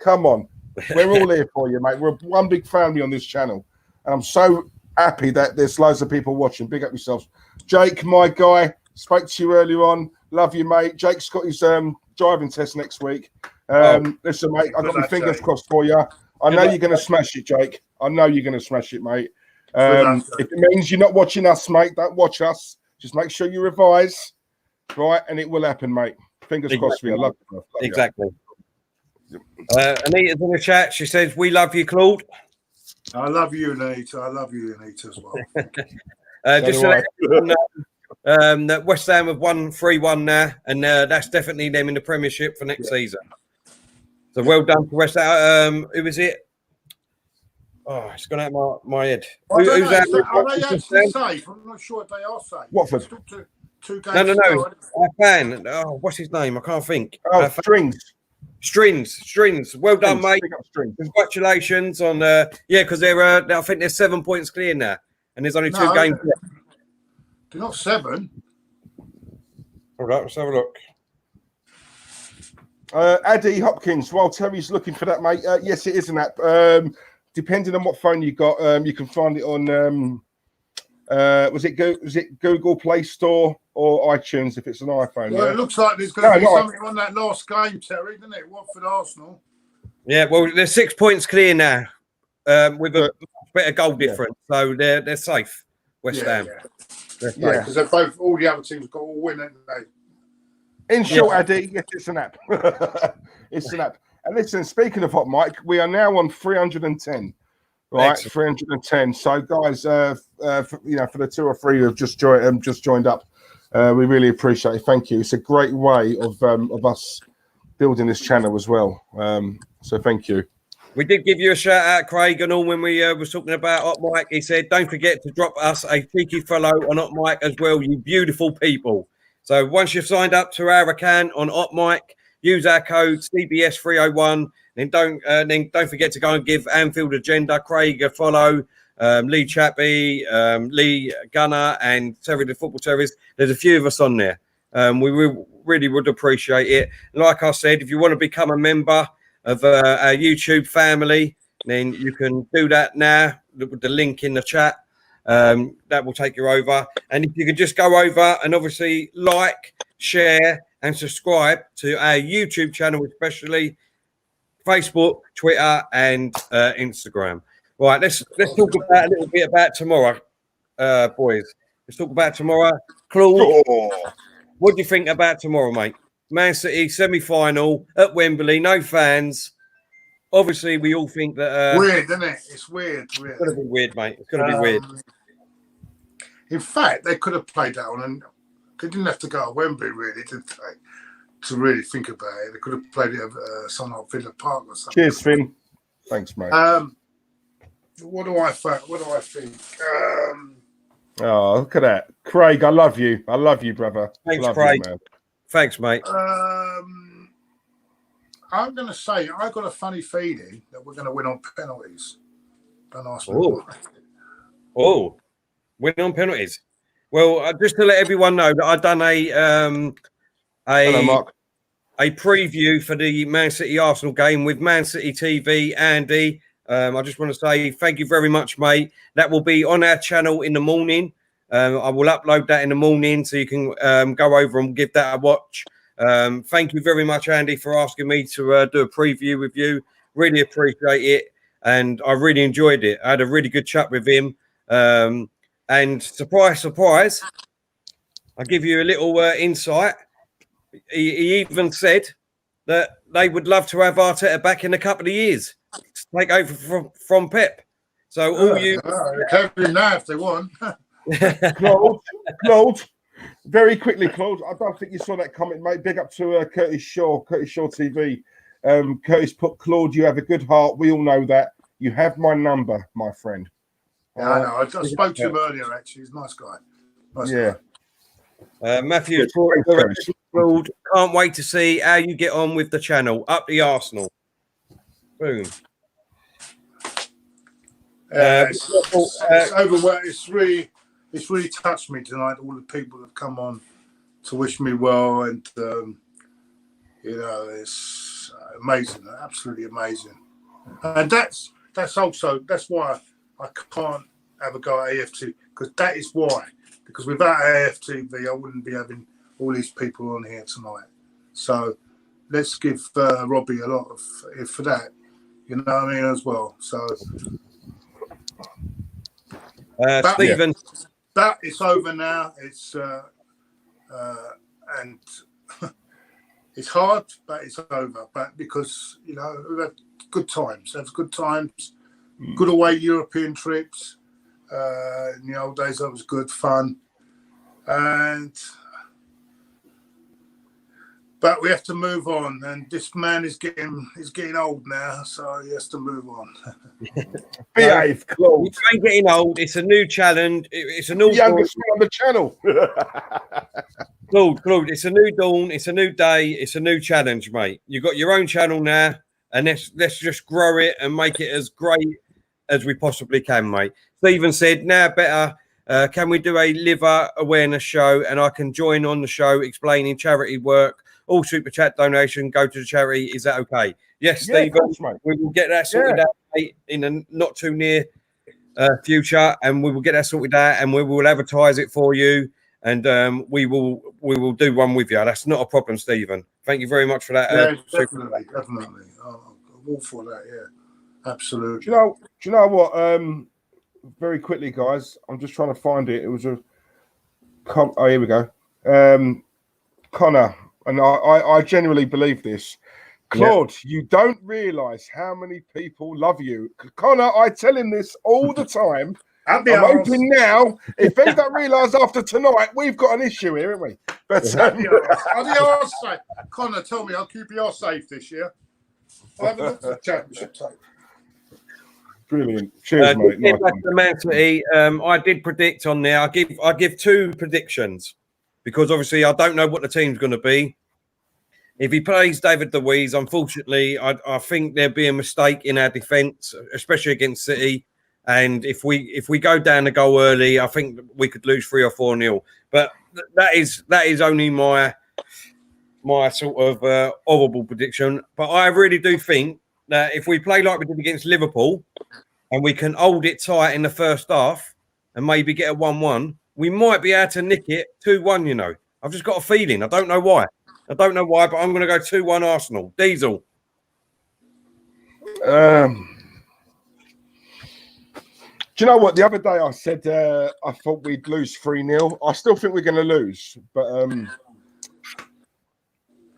Come on. We're all here for you, mate. We're one big family on this channel. And I'm so happy that there's loads of people watching. Big up yourselves. Jake, my guy, spoke to you earlier on. Love you, mate. Jake's got his driving test next week. Listen, mate, I've got my fingers crossed for you. I know you're going to smash it, Jake. I know you're going to smash it, mate. If it means you're not watching us, mate, don't watch us. Just make sure you revise, right? And it will happen, mate. Fingers crossed for you. I love you. Exactly. Anita's in the chat. She says, "We love you, Claude." I love you, Anita. I love you, Anita, as well. Just to let everyone know, that West Ham have won 3-1 now, and that's definitely them in the Premiership for next season. So well done for West Ham. Who is it? Oh, it's gone out of my head. Who's that? Are they actually safe? I'm not sure if they are safe. Watford. Two games. No. Our fan. Oh, what's his name? I can't think. Oh, Strings. Well done, mate. Congratulations on because they're I think they're 7 points clear now, and there's only 2 games left. They're not 7. All right, let's have a look. Addy Hopkins, while Terry's looking for that, mate. Yes, it is an app. Depending on what phone you got, you can find it on was it Google Play Store or iTunes if it's an iPhone? Well, it looks like there's going to be something on that last game, Terry, doesn't it? Watford Arsenal. Yeah, well, they're 6 points clear now, with a better goal difference, so they're safe. West Ham. Yeah, because they're both. All the other teams got all win, haven't they? In short, Addy, yes, it's an app. It's an app. And listen, speaking of Hot Mic, we are now on 310. Right, excellent. 310. So, guys, for the 2 or 3 who have just joined up, we really appreciate it. Thank you. It's a great way of us building this channel as well. So, thank you. We did give you a shout out, Craig, and all when we was talking about Hot Mic. He said, "Don't forget to drop us a cheeky follow on Hot Mic as well, you beautiful people." So, once you've signed up to our account on Hot Mic, use our code CBS301. Then don't forget to go and give Anfield Agenda, Craig a follow, Lee Chappie, Lee Gunner, and Terry the Football Terrorist. There's a few of us on there. We really would appreciate it. Like I said, if you want to become a member of our YouTube family, then you can do that now with the link in the chat. That will take you over. And if you could just go over and obviously like, share, and subscribe to our YouTube channel, especially Facebook, Twitter, and Instagram. Right, let's talk about a little bit about tomorrow, boys. Let's talk about tomorrow. Claude, what do you think about tomorrow, mate? Man City semi-final at Wembley, no fans. Obviously, we all think that weird, isn't it? It's weird. It's going to be weird, mate. It's going to be weird. In fact, they could have played that one, and they didn't have to go to Wembley, really, did they? To really think about it, they could have played it at something like Villa Park or something. Cheers, Finn. Thanks, mate. What do I think? Oh, look at that, Craig. I love you. I love you, brother. Thanks, love Craig. You, man. Thanks, mate. I'm going to say I got a funny feeling that we're going to win on penalties. Don't ask me why. Oh, win on penalties. Well, just to let everyone know that I've done Hello, Mark. a preview for the Man City Arsenal game with Man City TV. Andy, I just want to say thank you very much, mate. That will be on our channel in the morning. I will upload that in the morning so you can go over and give that a watch. Thank you very much, Andy, for asking me to do a preview with you. Really appreciate it, and I really enjoyed it. I had a really good chat with him. And surprise, surprise, I'll give you a little insight. He even said that they would love to have Arteta back in a couple of years to take over from Pep. So all you can do now if they want. Claude, very quickly, Claude. I don't think you saw that comment, mate. Big up to Curtis Shaw TV. Curtis put, Claude, you have a good heart. We all know that. You have my number, my friend. Yeah, I know. I spoke to him earlier, actually. He's a nice guy. Nice guy. Matthew, Claude, can't wait to see how you get on with the channel. Up the Arsenal. Boom. It's overworked. It's really touched me tonight. All the people that have come on to wish me well, and it's amazing, absolutely amazing. And that's why I can't have a go at AFT, because that is why. Because without AFTV, I wouldn't be having all these people on here tonight. So let's give Robbie a lot of for that. You know what I mean, as well. So. Stephen, that it's over now. It's and it's hard, but it's over. But because we've had good times, good away European trips. In the old days, that was good fun, but we have to move on. And this man is getting old now, so he has to move on. Behave, Claude. You ain't getting old. It's a new challenge. It's a new youngest man on the channel. Claude, it's a new dawn. It's a new day. It's a new challenge, mate. You got your own channel now, and let's just grow it and make it as great as we possibly can, mate. Stephen said, now better. Can we do a liver awareness show, and I can join on the show explaining charity work? All super chat donation go to the charity. Is that okay? Yes, Stephen. Course, mate. We will get that sorted out, mate, in a not too near future, and we will get that sorted out, and we will advertise it for you, and we will do one with you. That's not a problem, Stephen. Thank you very much for that. Definitely. I'm all for that. Yeah, absolutely. Do you know what? Very quickly, guys. I'm just trying to find it. It was a. Oh, here we go. Connor. And I genuinely believe this. Claude, you don't realise how many people love you. Connor, I tell him this all the time. I'm hoping now, if they don't realise after tonight, we've got an issue here, haven't we? But Connor, tell me, I'll keep you all safe this year. I haven't looked at the championship tape. Brilliant. Cheers, mate. Nice Man City, I did predict on there. I give two predictions. Because obviously I don't know what the team's going to be. If he plays David Luiz, unfortunately, I think there'd be a mistake in our defence, especially against City. And if we go down a goal early, I think we could lose 3 or 4-0. But that is only my sort of horrible prediction. But I really do think that if we play like we did against Liverpool, and we can hold it tight in the first half, and maybe get a 1-1. We might be able to nick it 2-1, I've just got a feeling. I don't know why, but I'm going to go 2-1 Arsenal. Diesel. Do you know what? The other day I said I thought we'd lose 3-0. I still think we're going to lose, but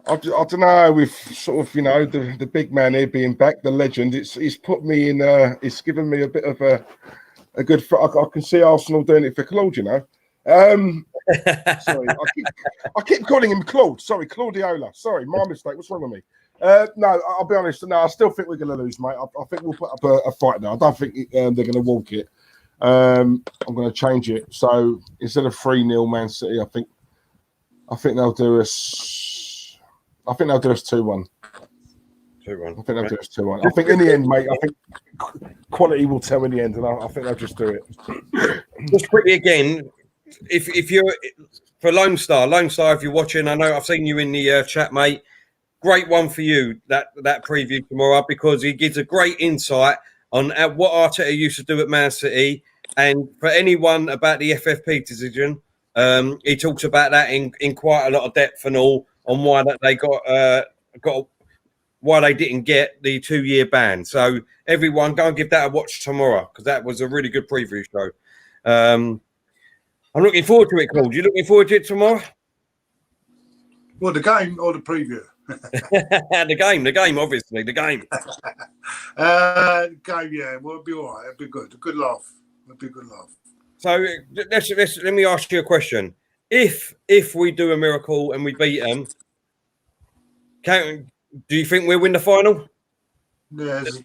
I don't know. With sort of the big man here being back, the legend. It's put me in. It's given me a bit of a good. I can see Arsenal doing it for Claude. Sorry, I keep calling him Claude. Sorry, Claudiola. Sorry, my mistake. What's wrong with me? No, I'll be honest. No, I still think we're going to lose, mate. I think we'll put up a fight now. I don't think they're going to walk it. I'm going to change it. So instead of 3-0 Man City, I think they'll do us. I think they'll do us 2-1. 2-1. I think they'll do us 2-1. I think in the end, mate. I think quality will tell in the end, and I think they'll just do it. Just quickly again. If you're for Lone Star, if you're watching, I know I've seen you in the chat, mate. Great one for you, that preview tomorrow, because he gives a great insight on what Arteta used to do at Man City. And for anyone about the FFP decision, he talks about that in quite a lot of depth and all on why that they got why they didn't get the 2-year ban. So everyone, go and give that a watch tomorrow, because that was a really good preview show. I'm looking forward to it, Claude. You looking forward to it tomorrow? Well, the game or the preview? The game, obviously, the game. Game, yeah. Well, it'll be all right. It'll be good. A good laugh. It'll be a good laugh. So let me ask you a question. If we do a miracle and we beat them, do you think we'll win the final? Yeah, it'll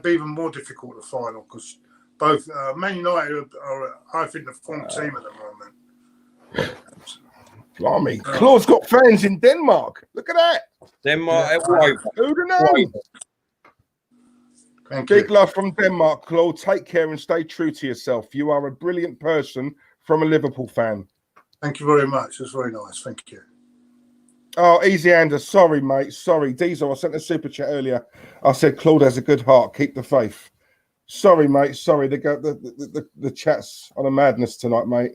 be even more difficult, the final, because both Man United are, I think, the form team at the moment. Blimey. Claude's got fans in Denmark. Look at that. Denmark. Who'd have known? Big love from Denmark, Claude. Take care and stay true to yourself. You are a brilliant person from a Liverpool fan. Thank you very much. That's very nice. Thank you. Oh, easy, Anders. Sorry, mate. Sorry. Diesel, I sent a super chat earlier. I said Claude has a good heart. Keep the faith. Sorry, mate. Sorry. The chat's on a madness tonight, mate.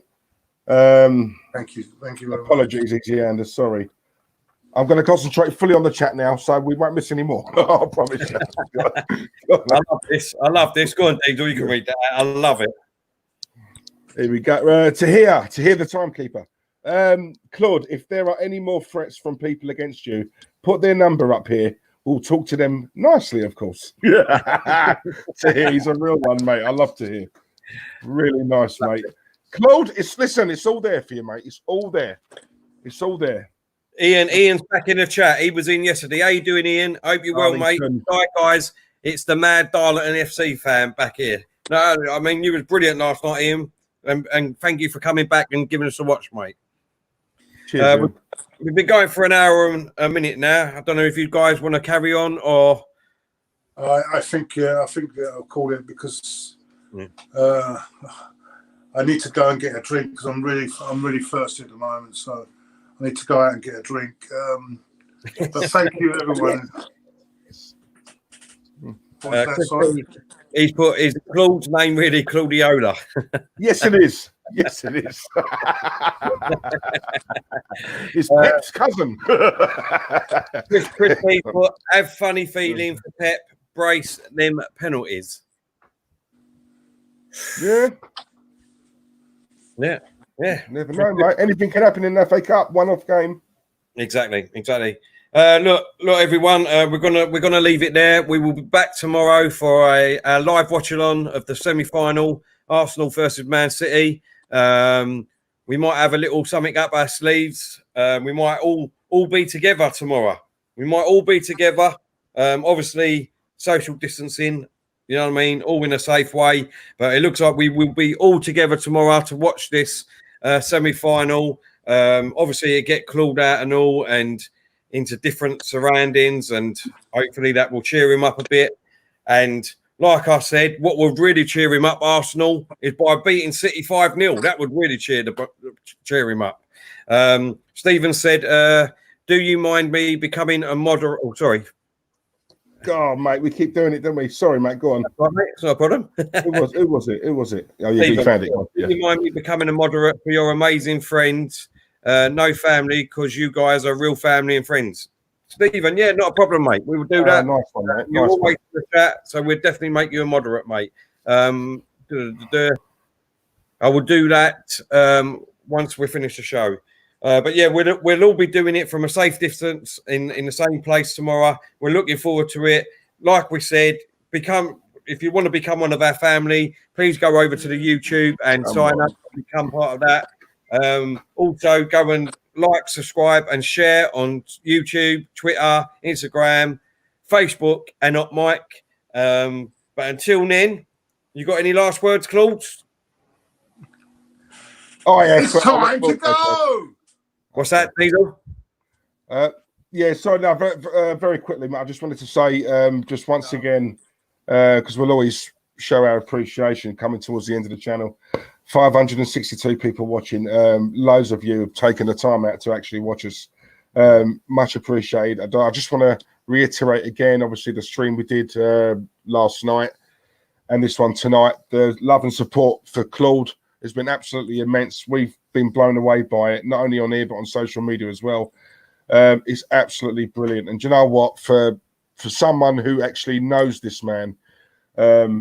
Thank you. Thank you very apologies, much. Easy, Anders. Sorry. I'm going to concentrate fully on the chat now, so we won't miss any more. I promise you. I love this. Go on, Diesel. You can read that. I love it. Here we go. To hear the timekeeper. Claude, if there are any more threats from people against you, put their number up here. We'll talk to them nicely, of course. Yeah. To hear, he's a real one, mate. I love to hear. Really nice, mate. Claude, it's all there for you, mate. It's all there. It's all there. Ian's back in the chat. He was in yesterday. How you doing, Ian? Hope you're well, mate. Hi, guys. It's the Mad Darlington FC fan back here. No, I mean, you was brilliant last night, Ian. And thank you for coming back and giving us a watch, mate. Cheers, we've been going for an hour and a minute now. I don't know if you guys want to carry on or. I think I'll call it, because I need to go and get a drink, because I'm really thirsty at the moment. So I need to go out and get a drink. But thank you, everyone. He's put his Claude's name really Claudiola. Yes, it is. Yes, it is. It's Pep's cousin. Chris put, have funny feeling for Pep, brace them penalties. Yeah. Never know, mate. Anything can happen in the FA Cup, one-off game. Exactly. Look, everyone. We're gonna leave it there. We will be back tomorrow for a live watch-along of the semi-final, Arsenal versus Man City. We might have a little something up our sleeves. We might all be together tomorrow. Obviously, social distancing. You know what I mean? All in a safe way. But it looks like we will be all together tomorrow to watch this semi-final. Obviously, it get Claude out and all, and into different surroundings, and hopefully that will cheer him up a bit. And like I said, what would really cheer him up, Arsenal, is by beating City 5-0. That would really cheer him up. Stephen said, do you mind me becoming a moderate? Oh, sorry. Oh, mate, we keep doing it, don't we? Sorry, mate, go on. Right, mate, it's no problem. Who was it? Oh, yeah, you found it. Do you mind me becoming a moderate for your amazing friends? No family, because you guys are real family and friends. Stephen, yeah, not a problem, mate. We will do that. Nice one, mate. You're always in the chat, so we'll definitely make you a moderate, mate. I will do that once we finish the show. But yeah, we'll all be doing it from a safe distance in the same place tomorrow. We're looking forward to it. Like we said, if you want to become one of our family, please go over to the YouTube and sign up and become part of that. Also, go and like, subscribe, and share on YouTube, Twitter, Instagram, Facebook, and not Mike. But until then, you got any last words, Claude? Oh, yeah. It's time to go. What's that, Diesel? Yeah, so now very quickly, mate, I just wanted to say just once again, because we'll always show our appreciation coming towards the end of the channel. 562 people watching. Loads of you have taken the time out to actually watch us. Much appreciated. I just want to reiterate again, obviously, the stream we did last night and this one tonight. The love and support for Claude has been absolutely immense. We've been blown away by it, not only on here, but on social media as well. is absolutely brilliant. And do you know what? For someone who actually knows this man,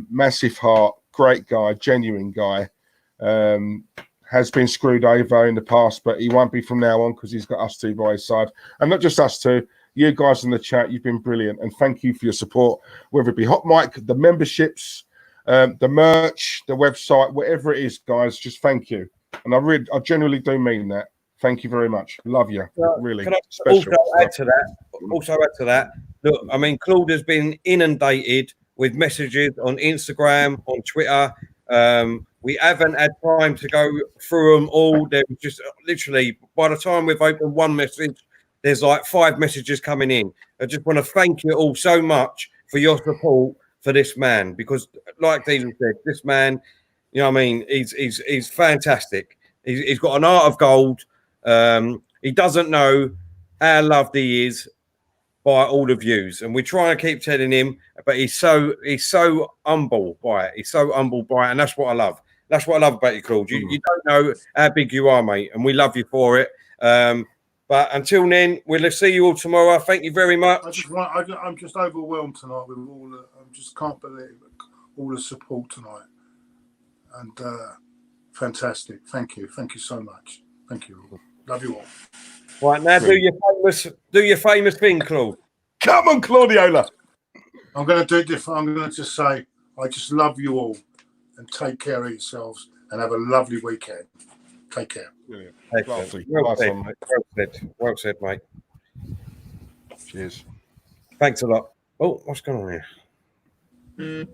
massive heart, great guy, genuine guy, has been screwed over in the past, but he won't be from now on because he's got us two by his side. And not just us two, you guys in the chat, you've been brilliant. And thank you for your support, whether it be Hot Mic, the memberships, the merch, the website, whatever it is, guys, just thank you. And I genuinely do mean that. Thank you very much. Love you. Really. Can I special. also add to that? Look, I mean, Claude has been inundated with messages on Instagram, on Twitter. We haven't had time to go through them all. There was just literally, by the time we've opened one message, there's like 5 messages coming in. I just want to thank you all so much for your support for this man, because like Diesel said, this man, you know what I mean, he's fantastic. He's got an heart of gold. He doesn't know how loved he is by all the views, and we're trying to keep telling him, but he's so humble by it. He's so humble by it, and that's what I love. That's what I love about you, Claude. You don't know how big you are, mate, and we love you for it. But until then, we'll see you all tomorrow. Thank you very much. I'm just overwhelmed tonight with all the. I just can't believe all the support tonight, and fantastic. Thank you so much. Thank you. Love you all. Right now, do your famous thing, Claude. Come on, Claudiola. I'm going to do it different. I'm going to just say, I just love you all, and take care of yourselves, and have a lovely weekend. Take care. Well said, mate. Cheers. Thanks a lot. Oh, what's going on here?